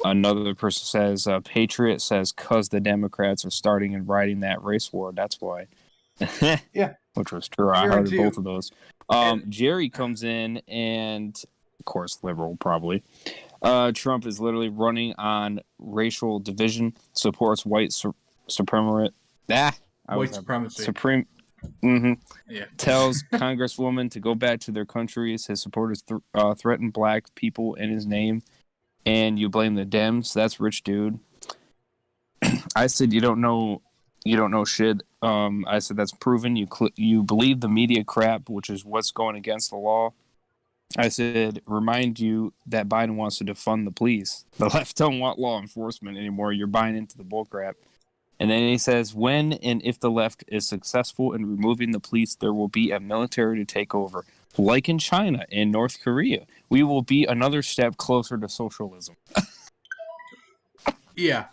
Another person says, Patriot says, "'Cause the Democrats are starting and writing that race war. That's why." Yeah. Which was true. I heard Guarantee you. both of those. Jerry comes in, and of course, liberal probably. Trump is literally running on racial division, supports white supremacy. White supremacy. Yeah. Tells Congresswoman to go back to their countries. His supporters threaten black people in his name, and you blame the Dems. That's rich, dude. I said you don't know shit. I said that's proven. You believe the media crap, which is what's going against the law. I said, remind you that Biden wants to defund the police. The left don't want law enforcement anymore. You're buying into the bullcrap. And then he says, when and if the left is successful in removing the police, there will be a military to take over. Like in China and North Korea, we will be another step closer to socialism. Yeah.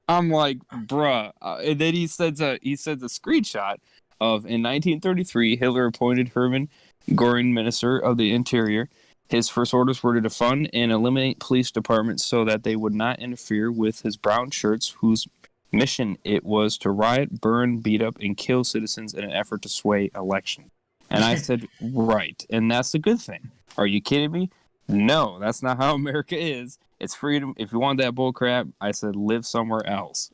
I'm like, bruh. And then he sends a screenshot of, in 1933, Hitler appointed Hermann Göring Minister of the Interior. His first orders were to defund and eliminate police departments so that they would not interfere with his brown shirts, whose mission it was to riot, burn, beat up, and kill citizens in an effort to sway elections. And I said, right. And that's a good thing. Are you kidding me? No, that's not how America is. It's freedom. If you want that bull crap, I said, live somewhere else.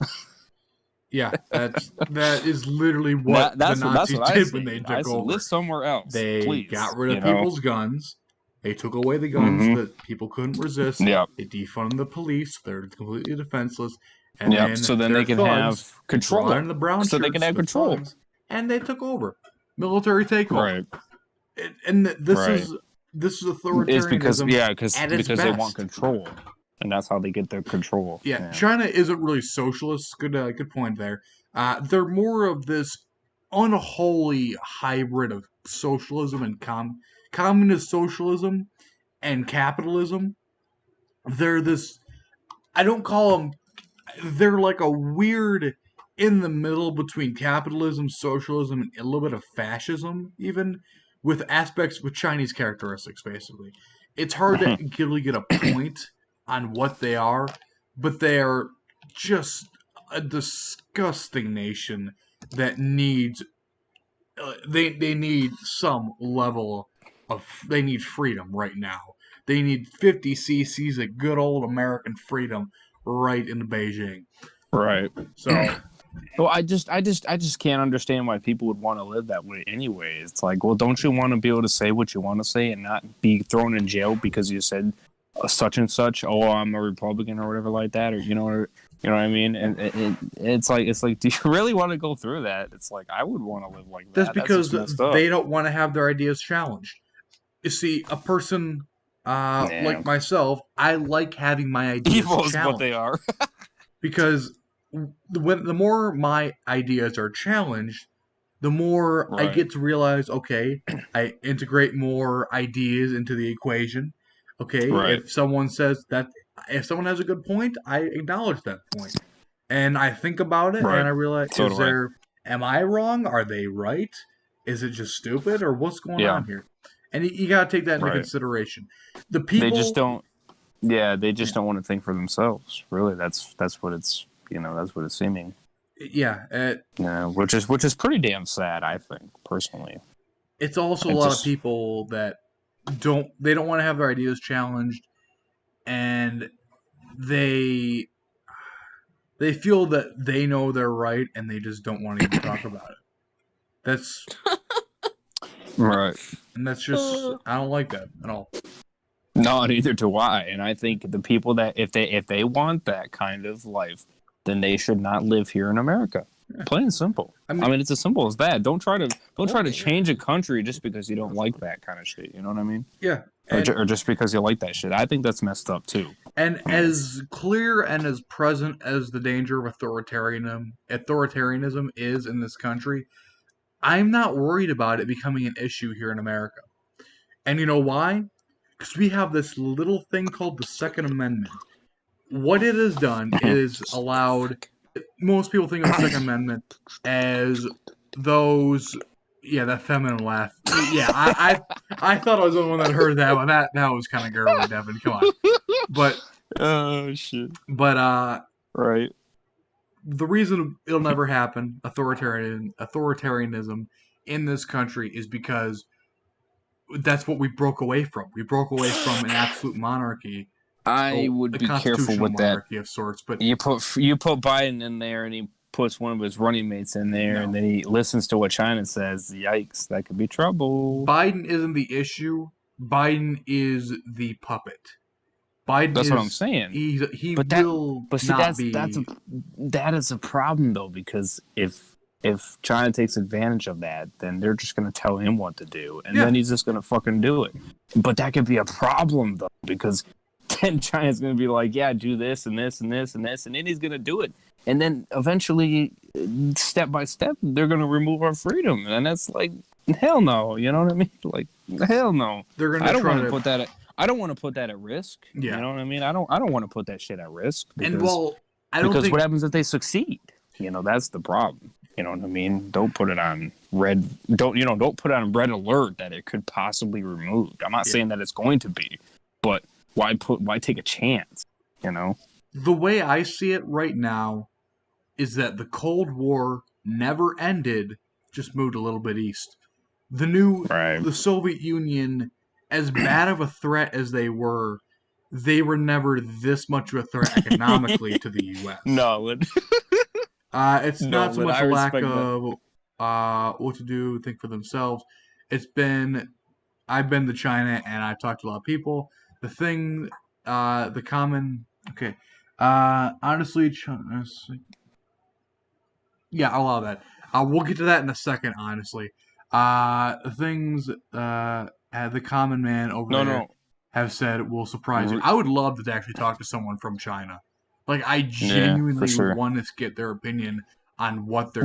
Yeah, that is literally what the Nazis did when they took over. Live somewhere else. They please, got rid of people's guns. They took away the guns that people couldn't resist. Yep. They defunded the police. They're completely defenseless. And yep. So then they can have control. The brown so they can have control. Thugs, and they took over. Military takeover. Right. And this is authoritarianism. It's because because they want control. And that's how they get their control. Yeah, China isn't really socialist. Good point there. They're more of this unholy hybrid of socialism and communist socialism and capitalism. They're this. I don't call them. They're like a weird in the middle between capitalism, socialism, and a little bit of fascism, even with aspects with Chinese characteristics. Basically, it's hard to really get a point on what they are, but they are just a disgusting nation that needs they need some level of they need freedom right now. They need 50 cc's of good old American freedom right in Beijing. Right. So well, I just can't understand why people would want to live that way anyway. It's like, well, don't you want to be able to say what you want to say and not be thrown in jail because you said such and such, oh, I'm a Republican or whatever like that, or you know what I mean? And it's like, do you really want to go through that? It's like, I would want to live like that. That's because they don't want to have their ideas challenged. You see, a person like myself, I like having my ideas evil is challenged. What they are. Because the more my ideas are challenged, the more I get to realize, okay, I integrate more ideas into the equation. Okay, if someone says that, if someone has a good point, I acknowledge that point, and I think about it, and I realize, am I wrong? Are they right? Is it just stupid, or what's going on here? And you gotta take that into consideration. The people they just don't. Yeah, they just don't want to think for themselves. Really, that's what it's that's what it's seeming. Yeah, which is pretty damn sad, I think, personally. It's also a lot of people that don't want to have their ideas challenged, and they feel that they know they're right, and they just don't want to even talk about it. That's right, and that's just I don't like that at all. No, neither do I. And I think the people that if they want that kind of life, then they should not live here in America. Yeah. Plain and simple. I mean, it's as simple as that. Don't try to change a country just because you don't like that kind of shit. You know what I mean? Yeah. Or just because you like that shit. I think that's messed up too. And as clear and as present as the danger of authoritarianism is in this country, I'm not worried about it becoming an issue here in America. And you know why? Because we have this little thing called the Second Amendment. What it has done is allowed... Most people think of the Second Amendment as those... Yeah, that feminine laugh. Yeah, I thought I was the only one that heard that one. That was kind of girly, Devin. Come on. But... Oh, shit. But, right. The reason it'll never happen, authoritarianism in this country, is because that's what we broke away from. We broke away from an absolute monarchy. I would be careful with that. Of sorts, but you put Biden in there, and he puts one of his running mates in there, and then he listens to what China says. Yikes, that could be trouble. Biden isn't the issue. Biden is the puppet. That's what I'm saying. That is a problem though, because if China takes advantage of that, then they're just going to tell him what to do, and then he's just going to fucking do it. But that could be a problem though, because And China's going to be like, yeah, do this and this and this and this, and then he's going to do it. And then eventually, step by step, they're going to remove our freedom. And that's like, hell no. You know what I mean? Like, hell no. They're gonna I don't try want to to put that. I don't want to put that at risk. Yeah. You know what I mean? I don't want to put that shit at risk because and well, I don't because think what happens if they succeed? You know, that's the problem. You know what I mean? Don't put it on red. Don't put it on red alert that it could possibly be removed. I'm not saying that it's going to be, but why take a chance? You know. the way I see it right now is that the Cold War never ended, just moved a little bit east. Right. The Soviet Union, as bad of a threat as they were never this much of a threat economically to the U.S. No. It's No, not so but much I a lack respect of what to do, think for themselves. I've been to China and I've talked to a lot of people. Honestly, yeah, I'll allow that. We'll get to that in a second, honestly. The common man over there have said will surprise you. I would love to actually talk to someone from China. Like, I genuinely sure. would want to get their opinion on what they're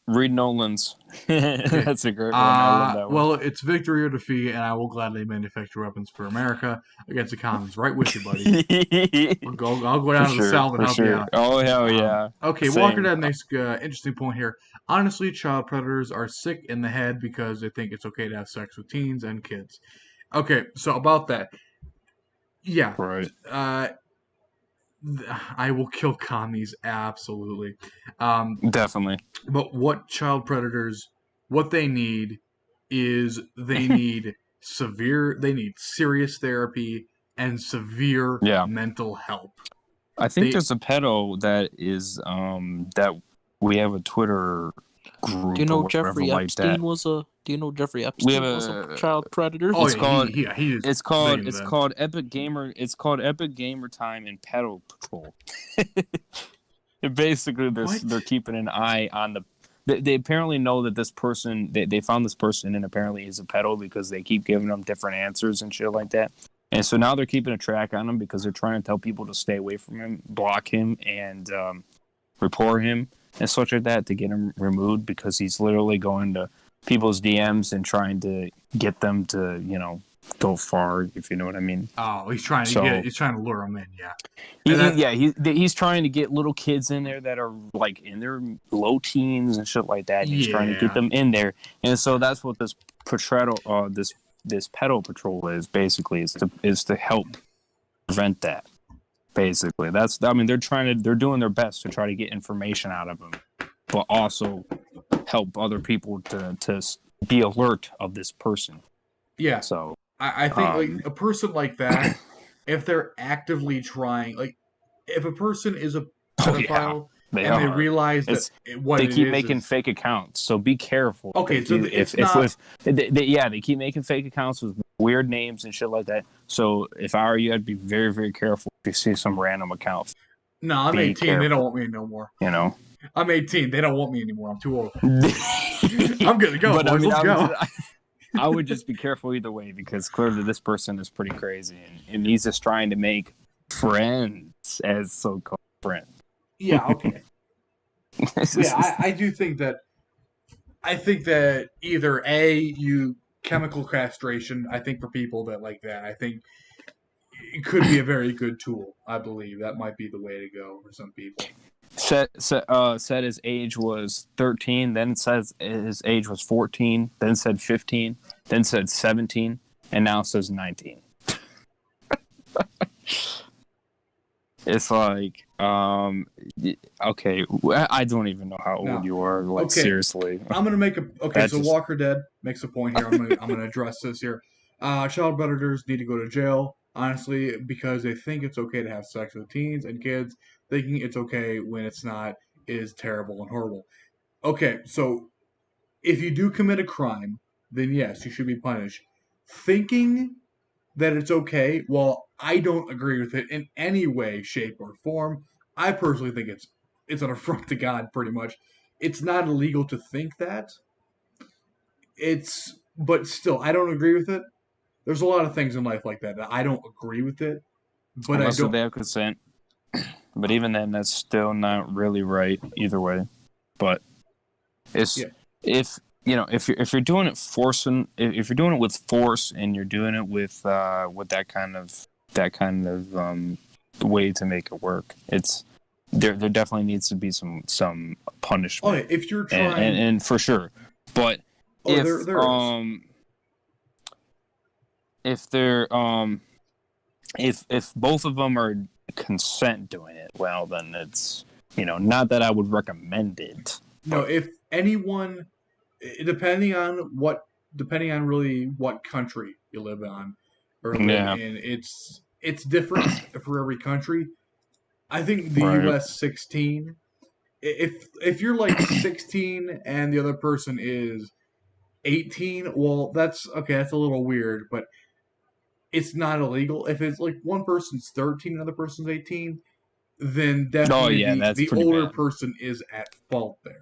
Read Nolan's. That's a great one. I love that one. Well, it's victory or defeat, and I will gladly manufacture weapons for America against the commies. Right with you, buddy. I'll go down to the South and help you out. Oh, hell yeah. Okay, Same. Walker Dad makes an interesting point here. Honestly, child predators are sick in the head because they think it's okay to have sex with teens and kids. Okay, so about that. Yeah. Right. I will kill commies, absolutely. Definitely. But what child predators, what they need is they need serious therapy and severe mental help. I think there's a pedo that is that we have a Twitter group. Do you know or Jeffrey like Epstein that. was a? Do you know Jeffrey Epstein was a child predator? Oh, It's called Epic Gamer. It's called Epic Gamer Time and Pedo Patrol. Basically, they're keeping an eye on the. They apparently know that this person. They found this person and apparently he's a pedo because they keep giving them different answers and shit like that. And so now they're keeping a track on him because they're trying to tell people to stay away from him, block him, and report him and such like that to get him removed because he's literally going to people's DMs and trying to get them to, go far, if you know what I mean. Oh, he's trying to lure them in, yeah. He's trying to get little kids in there that are like in their low teens and shit like that. And he's trying to get them in there, and so that's what this this pedo patrol is basically is to help prevent that. Basically, they're doing their best to try to get information out of them, but also help other people to be alert of this person. Yeah. So I think like a person like that, if they're actively trying, like if a person is a pedophile they realize that they keep making fake accounts, so be careful. Okay, they keep making fake accounts with weird names and shit like that. So if I were you, I'd be very, very careful if you see some random account. No, I'm 18. Careful. They don't want me no more. I'm 18. They don't want me anymore. I'm too old. I'm gonna go. But, boys, let's go. I would just be careful either way because clearly this person is pretty crazy and he's just trying to make friends as so-called friends. Yeah, okay. I do think that. I think that either chemical castration. I think for people that like that, I think it could be a very good tool. I believe that might be the way to go for some people. Said his age was 13. Then it says his age was 14. Then said 15. Then said 17, and now says 19. It's like, okay, I don't even know how old you are. Like, seriously. I'm gonna make Walker Dead makes a point here. I'm gonna address this here. Child predators need to go to jail, honestly, because they think it's okay to have sex with teens and kids. Thinking it's okay when it's not is terrible and horrible. Okay, so if you do commit a crime, then yes, you should be punished. Thinking that it's okay, well, I don't agree with it in any way, shape, or form. I personally think it's an affront to God, pretty much. It's not illegal to think that. But still, I don't agree with it. There's a lot of things in life like that I don't agree with it, but Unless I don't. they have consent. But even then, that's still not really right either way. But it's Yeah. if you're doing it if you're doing it with force and you're doing it with that kind of way to make it work, it's there definitely needs to be some punishment. Oh, yeah, if you're and, trying, and for sure. But oh, if there is. if they're if both of them are consent doing it, well, then it's not that I would recommend it. No, if anyone, depending on really what country you live on or live Yeah, in, it's different for every country. I think the right. U.S. 16. If you're like 16 and the other person is 18, well, that's okay. That's a little weird, but it's not illegal. If it's like one person's 13, another person's 18, then Oh definitely yeah, the that's the pretty older bad. person is at fault there.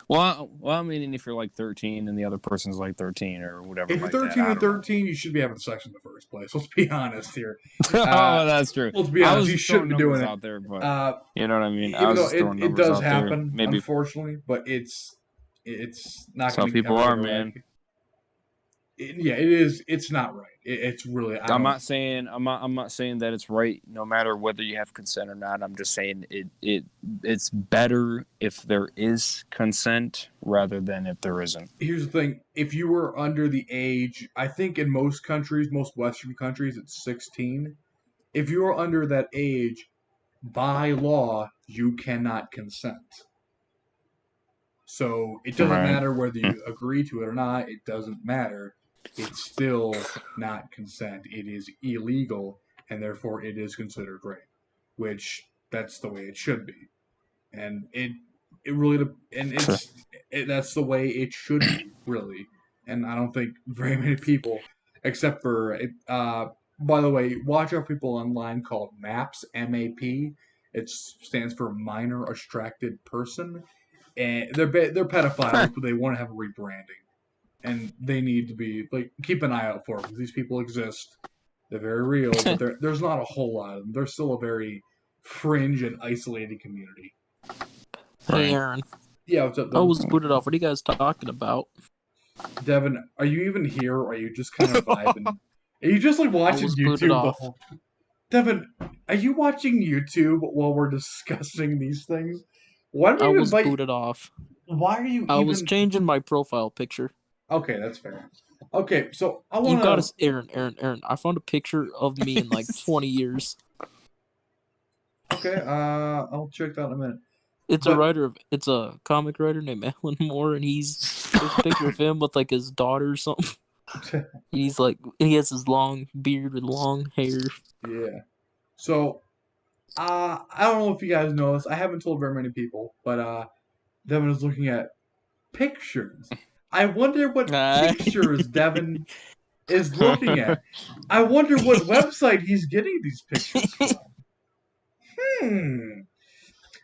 Well, I mean, if you're like 13 and the other person's like 13 or whatever If you're like that, 13 I and don't know. 13, you should be having sex in the first place. Let's be honest here. Oh, that's true. Let's be I honest. was You just throwing shouldn't be doing numbers it. out there, but you know what I mean. I Even was though just throwing it numbers does out there. happen, Maybe unfortunately, but it's not some going to people ever are, get man. away. Yeah, it is. It's not right. It's really. I I'm don't. not saying I'm not saying that it's right no matter whether you have consent or not. I'm just saying it's better if there is consent rather than if there isn't. Here's the thing: if you were under the age, I think in most countries, most Western countries, it's 16. If you are under that age, by law, you cannot consent. So it doesn't Right. matter whether you agree to it or not. It doesn't matter. It's still not consent. It is illegal, and therefore it is considered rape. Which that's the way it should be, and it really and that's the way it should be really. And I don't think very many people, except for by the way, watch out people online called MAPS MAP. It stands for minor attracted person, and they're pedophiles, but they want to have a rebranding, and they need to be like keep an eye out for them because these people exist. They're very real, but there's not a whole lot of them. They're still a very fringe and isolated community. Hey, Right. Aaron. Yeah, what's up, I Devin? was booted off. What are you guys talking about? Devin, are you even here, or are you just kind of vibing? Are you just like watching was booted YouTube the off. whole? Devin, are you watching YouTube while we're discussing these things? Why do I you was invite? booted off. Why are you I even? was changing my profile picture. Okay, that's fair. Okay, so I You want got to. us, Aaron. I found a picture of me in like 20 years. Okay, I'll check that in a minute. It's But- it's a comic writer named Alan Moore, and there's a picture of him with like his daughter or something. He's like, he has his long beard with long hair. Yeah. So, I don't know if you guys know this. I haven't told very many people, but Devin is looking at pictures. I wonder what pictures Devin is looking at. I wonder what website he's getting these pictures from.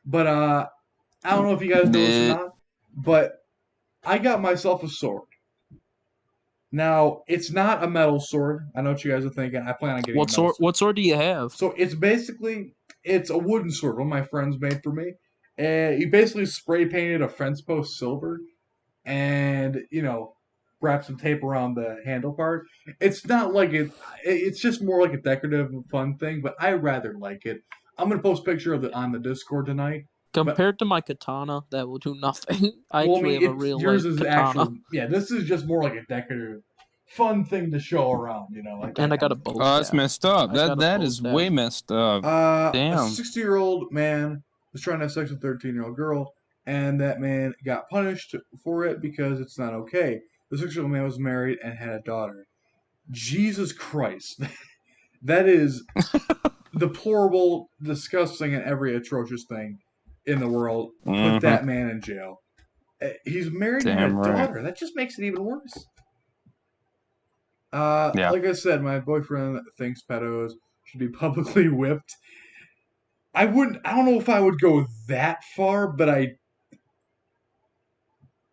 But I don't know if you guys know this or not, but I got myself a sword. Now, it's not a metal sword. I know what you guys are thinking. I plan on getting a metal sword. What sword do you have? So it's a wooden sword. One of my friends made for me. And he basically spray painted a fence post silver, and wrapped some tape around the handle part. It's not like it. It's just more like a decorative, fun thing. But I rather like it. I'm gonna post a picture of it on the Discord tonight. Compared to my katana, that will do nothing. I Well, I actually mean, have a real yours life is katana, actual. Yeah, this is just more like a decorative, fun thing to show around. Like that and I got kind a of thing. bow Oh, that's staff. messed up. I got a That bow is staff. way messed up. A Damn. 60-year-old man was trying to have sex with a 13-year-old girl, and that man got punished for it because it's not okay. The 60-year-old man was married and had a daughter. Jesus Christ. That is deplorable, disgusting, and every atrocious thing in the world. Put that man in jail. He's married and had a Damn right. daughter. That just makes it even worse. Yeah. Like I said, my boyfriend thinks pedos should be publicly whipped. I don't know if I would go that far, but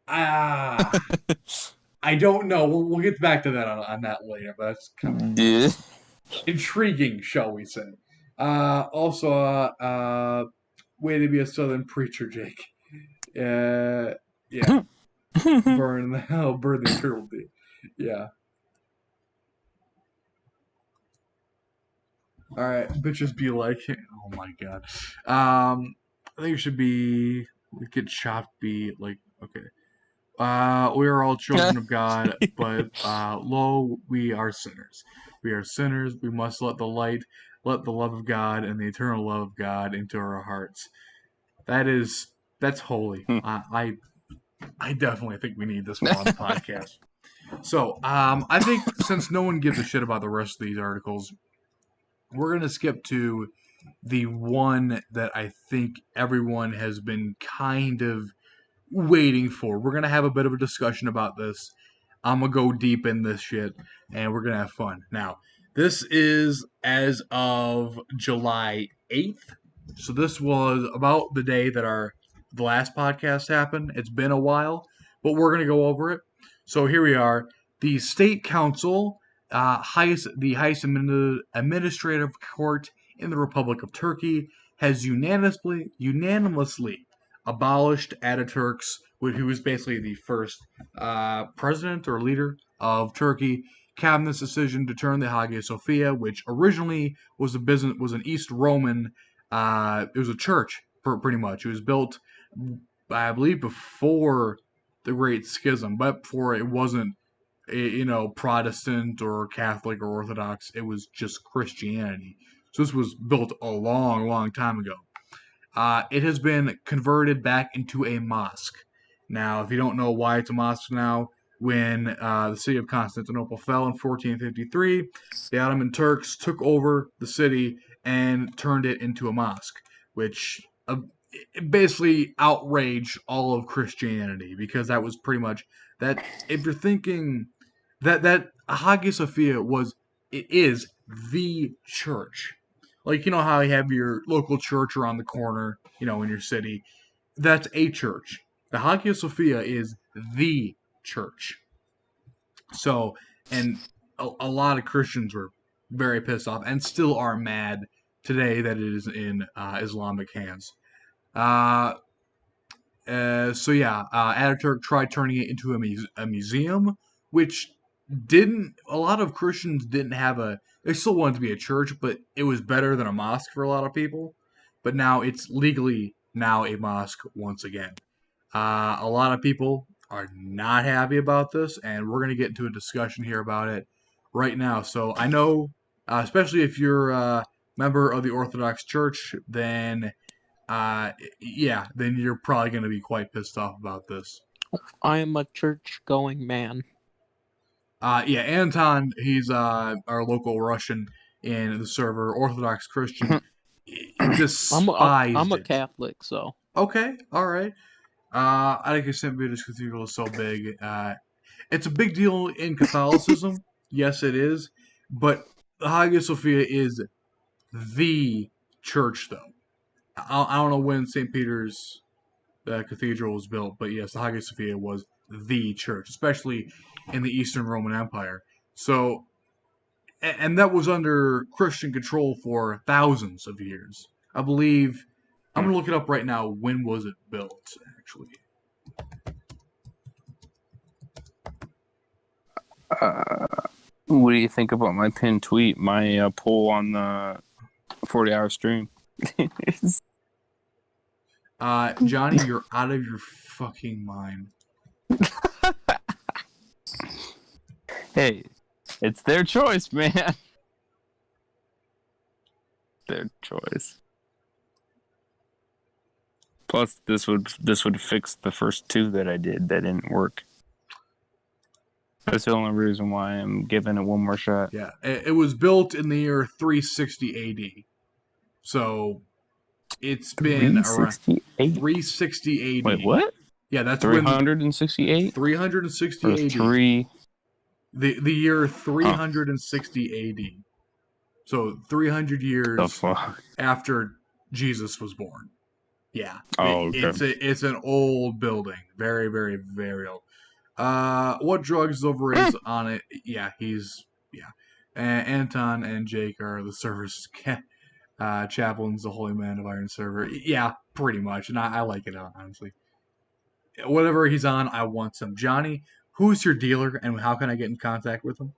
I I don't know. We'll get back to that on that later, but that's kind of Yeah. intriguing, shall we say. Also, way to be a Southern preacher, Jake. Yeah. Burn the hell, burn the eternal day. Yeah. All right, bitches be like, oh my god. I think it should be get chopped. Be like, okay. We are all children of God, but lo, we are sinners. We are sinners. We must let the light, let the love of God and the eternal love of God into our hearts. That's holy. I definitely think we need this one on the podcast. So, I think since no one gives a shit about the rest of these articles, we're gonna skip to the one that I think everyone has been kind of waiting for. We're gonna have a bit of a discussion about this. I'm gonna go deep in this shit, and we're gonna have fun. Now, this is as of July 8th, so this was about the day that the last podcast happened. It's been a while, but we're gonna go over it. So here we are. The state council, the highest administrative court in the Republic of Turkey, has unanimously abolished Ataturk's, who was basically the first president or leader of Turkey, cabinet's decision to turn the Hagia Sophia, which originally was an East Roman, it was a church pretty much. It was built, I believe, before the Great Schism, but before it wasn't, Protestant or Catholic or Orthodox. It was just Christianity. So this was built a long, long time ago. It has been converted back into a mosque. Now, if you don't know why it's a mosque now, when the city of Constantinople fell in 1453, the Ottoman Turks took over the city and turned it into a mosque, which basically outraged all of Christianity, because that was pretty much that. If you're thinking that Hagia Sophia is the church. Like, you know how you have your local church around the corner, in your city? That's a church. The Hagia Sophia is the church. So, and a lot of Christians were very pissed off and still are mad today that it is in Islamic hands. So yeah, Ataturk tried turning it into a museum, which a lot of Christians didn't have they still wanted to be a church, but it was better than a mosque for a lot of people. But now it's legally now a mosque once again. A lot of people are not happy about this, and we're going to get into a discussion here about it right now. So I know, especially if you're a member of the Orthodox Church, then then you're probably going to be quite pissed off about this. I am a church-going man. Anton, he's our local Russian in the server, Orthodox Christian, despised I'm a it. Catholic, so. Okay, all right. I think St. Peter's Cathedral is so big. It's a big deal in Catholicism. Yes, it is. But the Hagia Sophia is the church, though. I don't know when St. Peter's Cathedral was built, but yes, the Hagia Sophia was the church, especially in the Eastern Roman Empire. So, and that was under Christian control for thousands of years. I believe, I'm going to look it up right now. When was it built, actually? What do you think about my pinned tweet, my poll on the 40-hour stream? Johnny, you're out of your fucking mind. Hey, it's their choice, man. Their choice. Plus, this would fix the first two that I did that didn't work. That's the only reason why I'm giving it one more shot. Yeah, it was built in the year 360 AD. So it's been around 360 AD. Wait, what? Yeah, that's 368? 360 AD. The year 360 AD. So 300 years after Jesus was born. Yeah. Oh, okay. It's an old building. Very, very, very old. What drugs is overrated on it? Yeah, yeah. Anton and Jake are the server's chaplains, the holy man of Iron server. Yeah, pretty much, and I like it honestly. Whatever he's on, I want some. Johnny, who's your dealer, and how can I get in contact with him?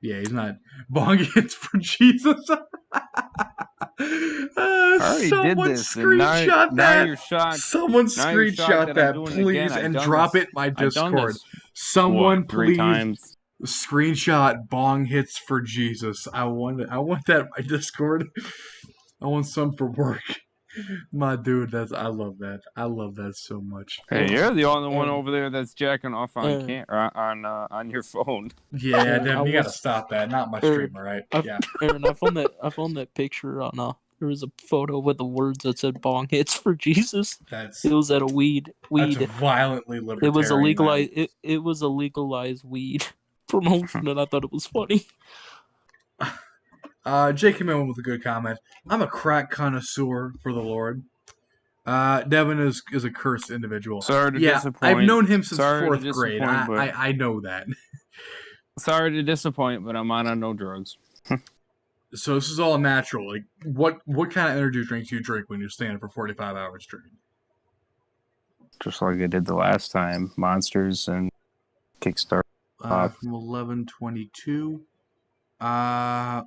Yeah, he's not. Bong hits for Jesus. I already did Someone this, and screenshot now that. you're shocked. Someone Now you're shocked screenshot that I'm that, doing it again. please, I've and done drop this. it in my I've done Discord. this. Someone, What, 3 please, times? screenshot Bong hits for Jesus. I want that in my Discord. I want some for work. My dude, I love that. I love that so much. Hey, you're the only one Aaron. over there that's jacking off on Aaron. on your phone. Yeah, Aaron, Devin, I you gotta was- stop that. Not my Aaron, stream, all right? Yeah. Aaron, I found that picture on there was a photo with the words that said "bong hits for Jesus." That's It was at a weed. violently libertarian. It was a legalized. It was a legalized weed promotion, and I thought it was funny. Jake came in with a good comment. I'm a crack connoisseur for the Lord. Devin is a cursed individual. Sorry to Yeah, disappoint. I've known him since Sorry to 4th grade. disappoint, but- I know that. Sorry to disappoint, but I'm on no drugs. So this is all natural. Like, what kind of energy drinks do you drink when you're staying for 45 hours straight? Just like I did the last time. Monsters and Kickstart. From 11:22.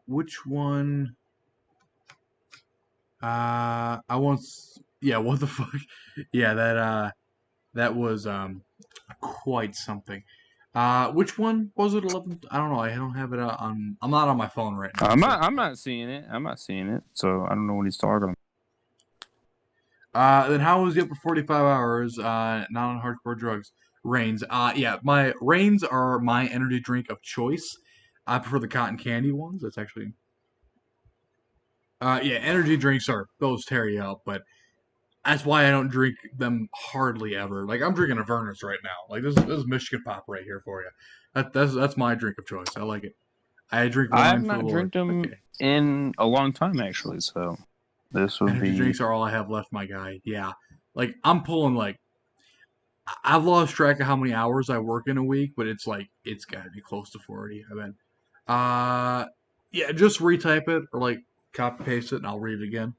Which one? I once. Yeah, what the fuck? Yeah, that was quite something. Which one was it? 11? I don't know. I don't have it on. I'm not on my phone right now. I'm not seeing it. I'm not seeing it. So I don't know what he's talking about. Then how was he up for 45 hours? Not on hardcore drugs. Reigns. Yeah, my Reigns are my energy drink of choice. I prefer the cotton candy ones. That's actually. Yeah, energy drinks those tear you up, but that's why I don't drink them hardly ever. Like, I'm drinking a Verner's right now. Like, this is Michigan Pop right here for you. That's my drink of choice. I like it. I drink wine I have for not the drank Lord. them in a long time, actually. So this would Energy be. drinks are all I have left, my guy. Yeah. Like, I'm pulling, like, I've lost track of how many hours I work in a week, but it's got to be close to 40, I bet. Yeah, just retype it or, like, copy paste it and I'll read it again.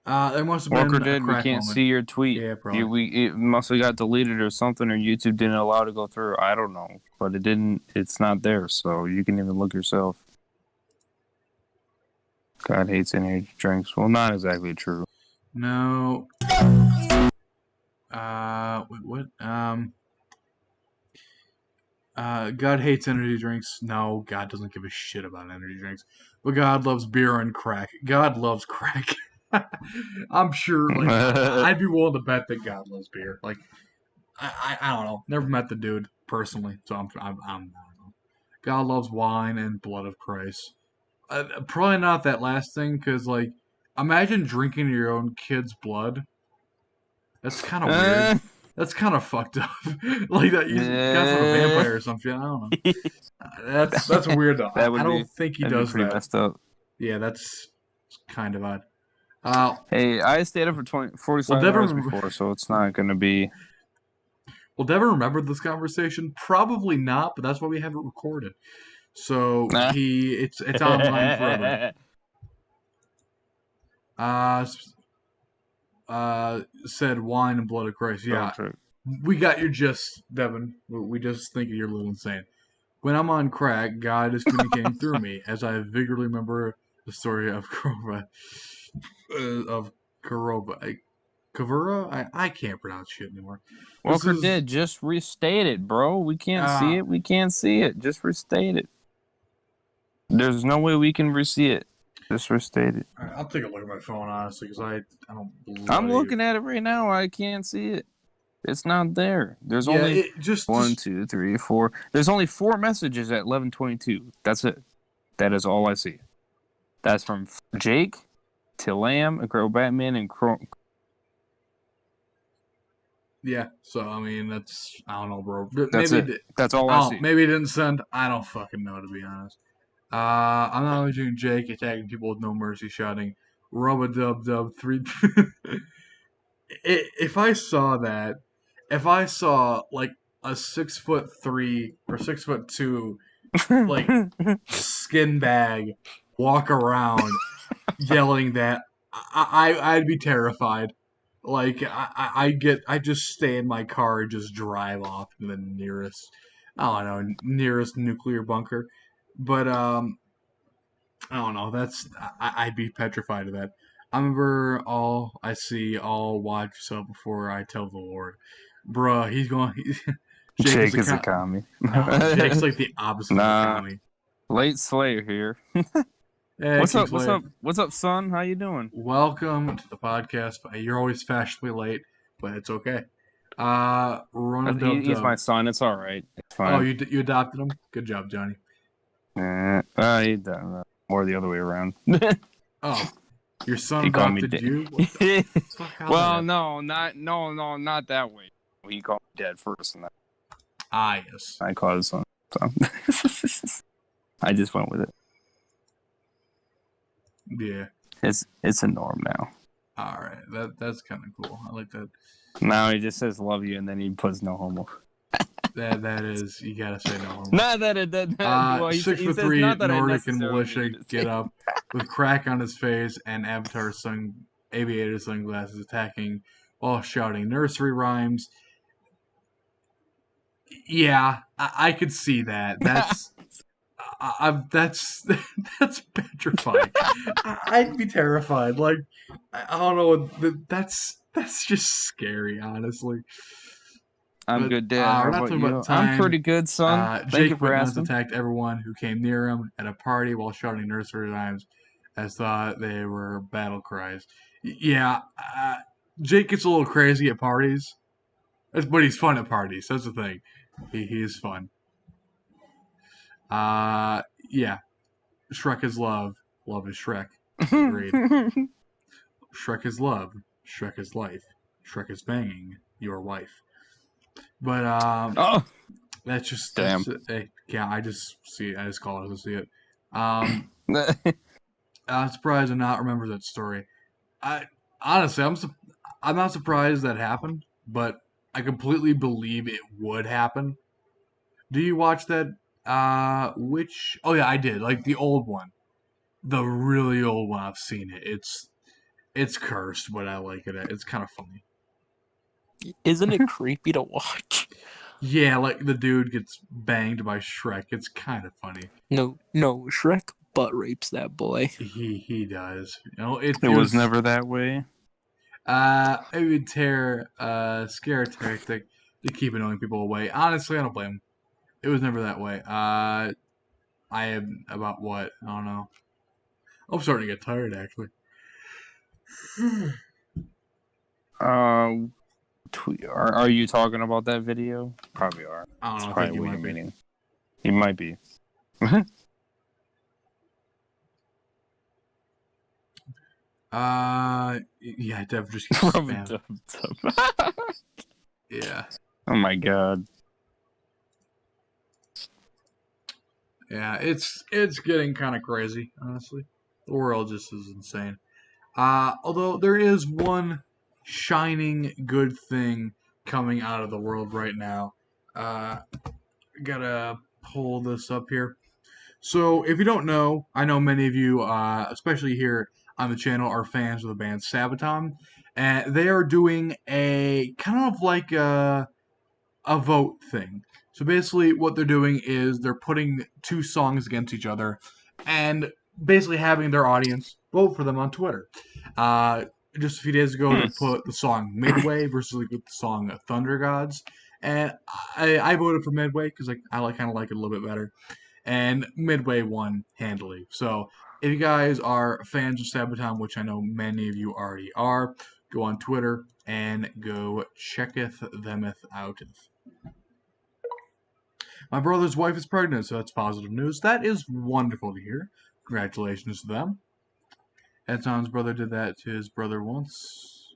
There must have Walker been a did. We crack can't moment. see your tweet. Yeah, probably. It must have got deleted or something, or YouTube didn't allow it to go through. I don't know, but it didn't. It's not there, so you can even look yourself. God hates energy drinks. Well, not exactly true. No. Wait, what? God hates energy drinks. No, God doesn't give a shit about energy drinks. But God loves beer and crack. God loves crack. I'm sure, like, I'd be willing to bet that God loves beer. Like, I don't know. Never met the dude personally, so I don't know. God loves wine and blood of Christ. Probably not that last thing, because, like, imagine drinking your own kid's blood. That's kind of weird. That's kind of fucked up. Like that, God's not a vampire or something. I don't know. That's weird though. I don't think he does pretty that. messed up. Yeah, that's kind of odd. Hey, I stayed up for 45 Devin hours before, so it's not going to be. Will Devin remember this conversation? Probably not, but that's why we have it recorded. So it's online forever. Said wine and blood of Christ. Yeah, we got your gist, Devin. We just think you're a little insane. When I'm on crack, God is communicating through me, as I vividly remember the story of Kavura. I can't pronounce shit anymore. Walker did. Just restate it, bro. We can't see it. We can't see it. Just restate it. There's no way we can re-see it. Just restate it. Right, I'll take a look at my phone, honestly, because I don't believe I'm looking at it right now. I can't see it. It's not there. There's only one, two, three, four. There's only 4 messages at 11:22. That's it. That is all I see. That's from Jake, Tillam, Crow Batman, and Crow. Yeah, so I mean, I don't know, bro. That's it. That's all I see. Maybe it didn't send. I don't fucking know, to be honest. I'm not only doing Jake attacking people with no mercy, shouting "Rub-a-dub-dub 3." if I saw that, if I saw like a 6'3" or 6'2" like skin bag walk around yelling that, I'd be terrified. Like I just stay in my car and just drive off to the nearest, I don't know, nearest nuclear bunker. But I don't know. I'd be petrified of that. I remember all I see, all watch yourself before I tell the Lord, bruh. Jake is Jake a is a commie. no. Jake's like the opposite of a Nah, commie. late Slayer here. Hey, What's up? Kingslayer. What's up, son? How you doing? Welcome to the podcast. You're always fashionably late, but it's okay. Run a dub He's my dub. son. It's all right. It's Oh, fine. you adopted him? Good job, Johnny. He done more the other way around. Oh, your son He called me adopted dead. you? What the fuck? How'd that Well, happen? no, not that way. He called me dead first, and then Ah, yes. I called his son. So I just went with it. Yeah. It's a norm now. All right. That's kind of cool. I like that. Now he just says love you, and then he puts no homo. That is, you gotta say no. Not that it. Well, he 6'3" says not that I Nordic and necessarily militia mean it. get up with crack on his face and aviator sunglasses attacking while shouting nursery rhymes. Yeah, I could see that. That's that's petrifying. I'd be terrified. Like I don't know. That's just scary, honestly. I'm But good, Dad. How we're not about talking you? about time. I'm pretty good, son. Thank you Jake for went nuts, asking. attacked everyone who came near him at a party while shouting nursery rhymes, as thought they were battle cries. Yeah, Jake gets a little crazy at parties, but he's fun at parties. That's the thing. He is fun. Yeah. Shrek is love. Love is Shrek. Agreed. Shrek is love. Shrek is life. Shrek is banging your wife. But Oh, that's just damn. yeah. I just see it. I just call it to see it. I'm surprised I not remember that story. I honestly, I'm not surprised that happened, but I completely believe it would happen. Do you watch that? Which? Oh yeah, I did. Like the old one, the really old one. I've seen it. It's cursed, but I like it. It's kind of funny. Isn't it creepy to watch? Yeah, like the dude gets banged by Shrek. It's kind of funny. No, Shrek butt rapes that boy. He does. You know, it was never that way. it would scare tactic to keep annoying people away. Honestly, I don't blame him. It was never that way. I am about what? I don't know. I'm starting to get tired, actually. Are you talking about that video? Probably are. I That's don't know. I probably think you what might you're be. meaning. You might be. Yeah, Dev just gets spammed. Yeah. Oh my god. Yeah, it's getting kind of crazy, honestly. The world just is insane. Although there is one shining good thing coming out of the world right now. Gotta pull this up here. So, if you don't know, I know many of you, especially here on the channel, are fans of the band Sabaton, and they are doing a kind of like a vote thing. So basically, what they're doing is they're putting two songs against each other, and basically having their audience vote for them on Twitter. Just a few days ago, they put the song Midway versus the song Thunder Gods, and I voted for Midway because I kind of like it a little bit better, and Midway won handily. So if you guys are fans of Sabaton, which I know many of you already are, go on Twitter and go checketh themeth outeth. My brother's wife is pregnant, so that's positive news. That is wonderful to hear. Congratulations to them. Edson's brother did that to his brother once.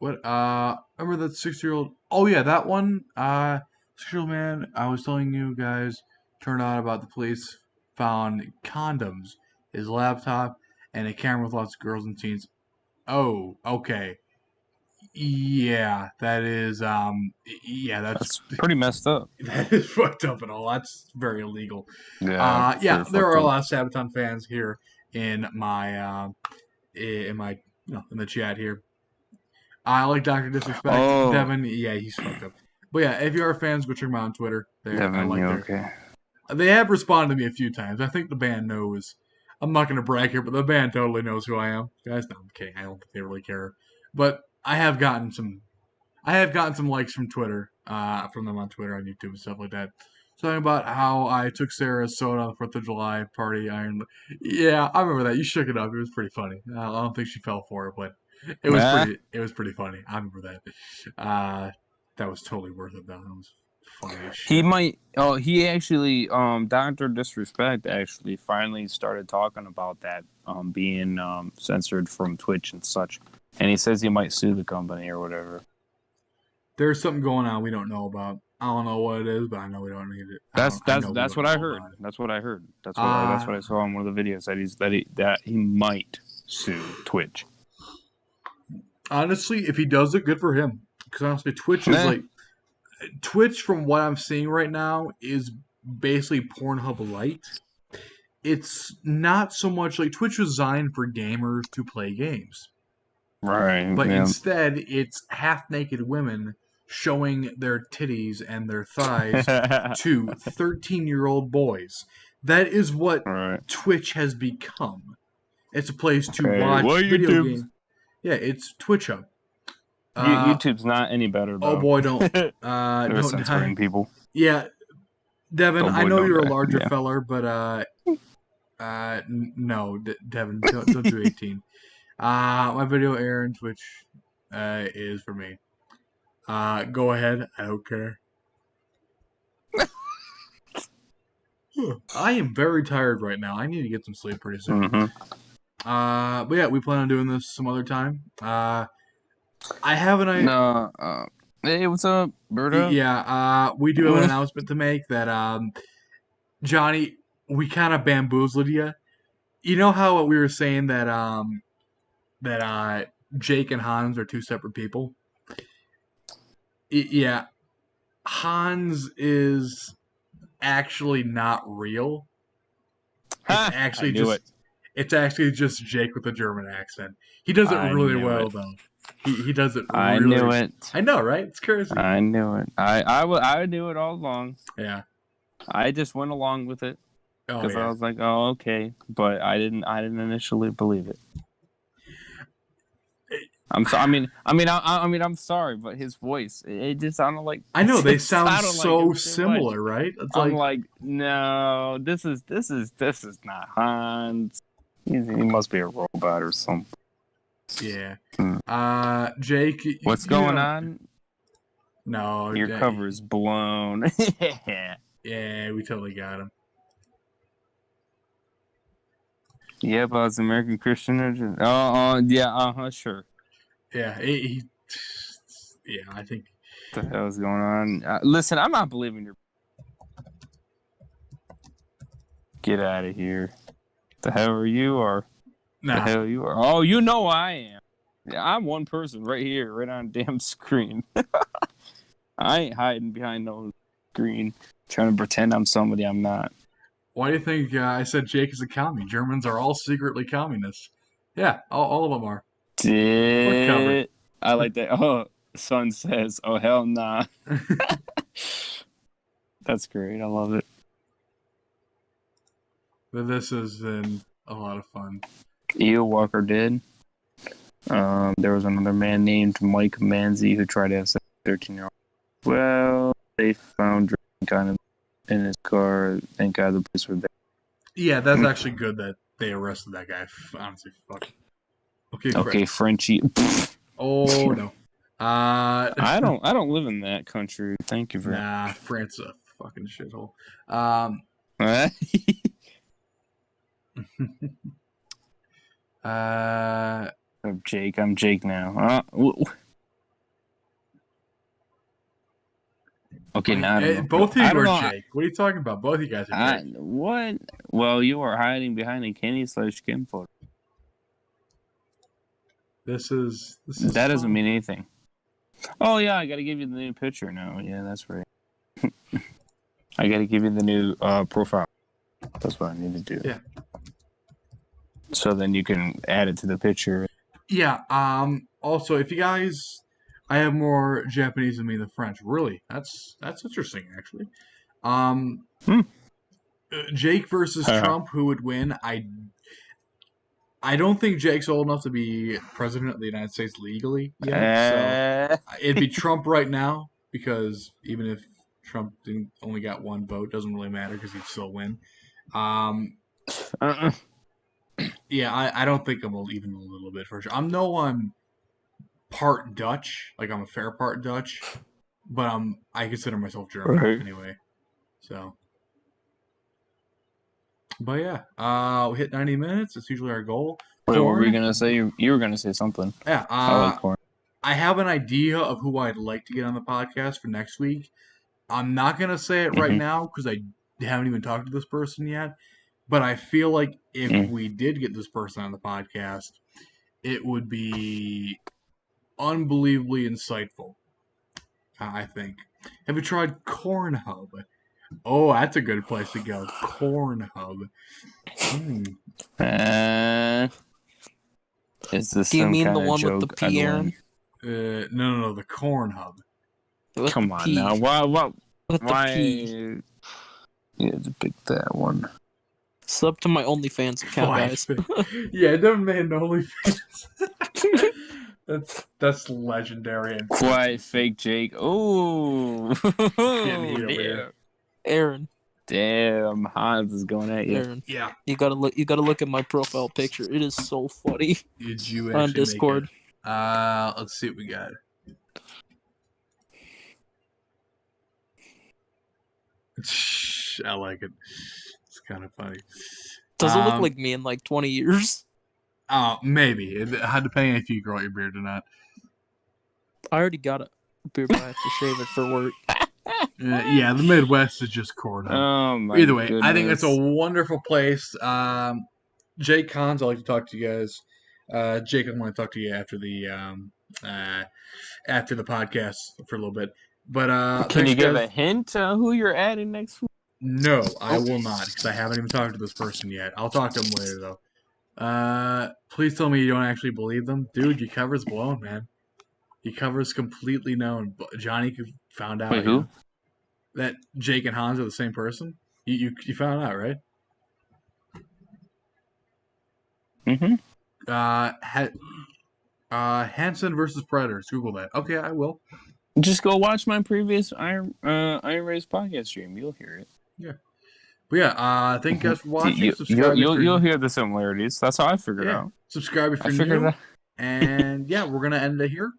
What? Remember that 6-year-old? Oh yeah, that one. 6-year-old man. I was telling you guys. Turned out about the police found condoms, his laptop, and a camera with lots of girls and teens. Oh, okay. Yeah, that is yeah, That's pretty messed up. that is fucked up and all. That's very illegal. Yeah, Yeah, sure there fucked are a up. lot of Sabaton fans here in my in the chat here. I like Doctor Disrespect. Oh, Devin, yeah, he's fucked up. But yeah, if you are fans, go check them out on Twitter. I Devin, like you their. okay? They have responded to me a few times. I think the band knows. I'm not going to brag here, but the band totally knows who I am. Guys, no, I'm kidding. I don't think they really care. But I have gotten some. I have gotten some likes from Twitter, from them on Twitter, on YouTube, and stuff like that. Talking about how I took Sarah's soda on the 4th of July party. Yeah, I remember that. You shook it up. It was pretty funny. I don't think she fell for it, but it was Nah. pretty. It was pretty funny. I remember that. That was totally worth it, though. That was funny as He shit. might. Oh, he actually. Doctor Disrespect actually finally started talking about that. Being censored from Twitch and such, and he says he might sue the company or whatever. There's something going on we don't know about. I don't know what it is, but I know we don't need it. That's I know we that's don't what I know heard. about it. That's what I heard. That's what I saw in one of the videos that he might sue Twitch. Honestly, if he does it, good for him. Because honestly, Twitch is Nah. like Twitch, from what I'm seeing right now, is basically Pornhub Lite. It's not so much like Twitch was designed for gamers to play games, Right. but Yeah. instead it's half-naked women showing their titties and their thighs to 13-year-old boys. That is what Right. Twitch has become. It's a place to Okay, watch well, video YouTube. games. Yeah, it's Twitch Hub. YouTube's not any better though. Oh boy, don't They're don't censoring die. people. Yeah, Devin, Oh I boy, know don't you're a die. larger Yeah. feller, but no, Devin, don't do 18. My video air on Twitch is for me. Go ahead. I don't care. I am very tired right now. I need to get some sleep pretty soon. Mm-hmm. But yeah, we plan on doing this some other time. I have an idea. No. Hey, what's up, Berto? Yeah, we do have an announcement to make that, Johnny, we kind of bamboozled you. You know how we were saying that, Jake and Hans are two separate people? Yeah, Hans is actually not real. Ha! Actually I knew it. It's actually just Jake with a German accent. He does it I really knew well it. though. He does it I really. knew it. I know, right? It's crazy. I knew it. I knew it all along. Yeah. I just went along with it Oh because I yeah. was like, oh, okay, but I didn't initially believe it. I'm so, I mean, I'm sorry, but his voice, it just sounded like. I know they it sound sounded like so him too much. similar, right? It's I'm like, no, this is not Hans. He must be a robot or something. yeah. Hmm. Jake, What's going on? No, Your cover is blown. Yeah, we totally got him. Yeah, but it's American Christian Religion. Oh, yeah, sure. Yeah, yeah, I think. What the hell is going on? Listen, I'm not believing your. Get out of here. The hell are you? Or the Nah, hell you are? Oh, you know I am. Yeah, I'm one person right here, right on the damn screen. I ain't hiding behind no screen, trying to pretend I'm somebody I'm not. why do you think I said Jake is a commie? Germans are all secretly communists. Yeah, all of them are. Did I like that? Oh, son says, "Oh hell nah." That's great. I love it. But this has been a lot of fun. Eel Walker did. There was another man named Mike Manzi who tried to have sex with a 13-year-old. Well, they found drinking kind of in his car. Thank God the police were there. Yeah, that's actually good that they arrested that guy. Honestly, fuck. Okay, Okay, Frenchie. Oh no. I don't live in that country. Thank you very Nah, France is a fucking shithole. much. Jake, I'm Jake now. Okay, now I don't know. Both of I you don't are know. Jake. What are you talking about? Both of you guys are Jake. What? Well, you are hiding behind a Kenny/Kim photo. That doesn't fun. mean anything. Oh yeah, I got to give you the new picture now. Yeah, that's right. I got to give you the new profile. That's what I need to do. Yeah. So then you can add it to the picture. Yeah. Also, if you guys, I have more Japanese in me than French. Really, that's interesting, actually. Um, Hmm. Jake versus Haha. Trump, who would win? I don't think Jake's old enough to be president of the United States legally yet. So it'd be Trump right now because even if Trump only got one vote, doesn't really matter because he'd still win. Uh-uh. Yeah, I don't think I'm even a little bit for sure. I'm part Dutch, like I'm a fair part Dutch, but I consider myself German Right. anyway. So, but yeah, we hit 90 minutes. It's usually our goal. Wait, what were we Corn? gonna say? You were gonna say something. Yeah. I like corn. I have an idea of who I'd like to get on the podcast for next week. I'm not gonna say it right Mhm. now because I haven't even talked to this person yet. But I feel like if we did get this person on the podcast, it would be unbelievably insightful. I think. Have you tried Cornhub? Oh, that's a good place to go. Cornhub. Is this Do you some mean kind the of one with the joke? P, Aaron? No, the Cornhub. With Come the on P. now. Why? With Why? the P. You had to pick that one. Sub to my OnlyFans account, guys. Yeah, never made an OnlyFans. That's legendary and Quite fake, Jake. Oh, Getting heat over here. Aaron, damn! Hans is going at you. Aaron, Yeah. you gotta look at my profile picture. It is so funny. Did you On actually Discord. make it? Let's see what we got. I like it. It's kind of funny. Does it look like me in like 20 years? Maybe. It depending if you grow out your beard or not. I already got a beard, but I have to shave it for work. Yeah, the Midwest is just Cornhub. Oh my Either way, goodness. I think it's a wonderful place. Jake Cons, I'd like to talk to you guys. Jake, I want to talk to you after the podcast for a little bit. But Can thanks, you give guys. a hint who you're adding next week? No, I will not because I haven't even talked to this person yet. I'll talk to him later though. Please tell me you don't actually believe them, dude. Your cover's blown, man. Your cover's completely known. Johnny found out. Wait, who? That Jake and Hans are the same person. You found out, right? Mm-hmm. Hansen versus Predators. Google that. Okay, I will. Just go watch my previous IronRaze podcast stream. You'll hear it. Yeah. But yeah, thank you guys for watching. Subscribe You'll hear the similarities. That's how I figured out. Subscribe if I you're figured new. that. And yeah, we're gonna end it here.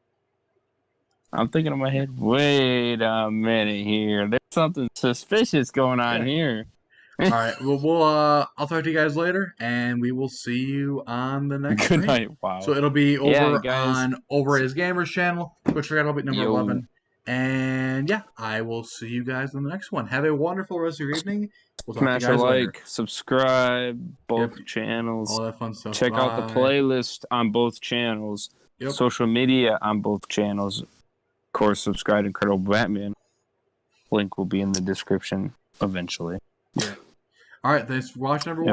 I'm thinking in my head, wait a minute here. There's something suspicious going on here. All right. Well, I'll talk to you guys later, and we will see you on the next Good stream. night. Wow. So it'll be over guys. on Overrated Gamers channel, which I got number Yo. 11. And yeah, I will see you guys in the next one. Have a wonderful rest of your evening. We'll talk Smash to you a guys like, later. subscribe both Yep. channels. All that fun stuff. Check out the Bye. playlist on both channels. Yep. Social media on both channels. Of course, subscribe to Incredible Batman. Link will be in the description eventually. All right. Thanks for watching, everyone.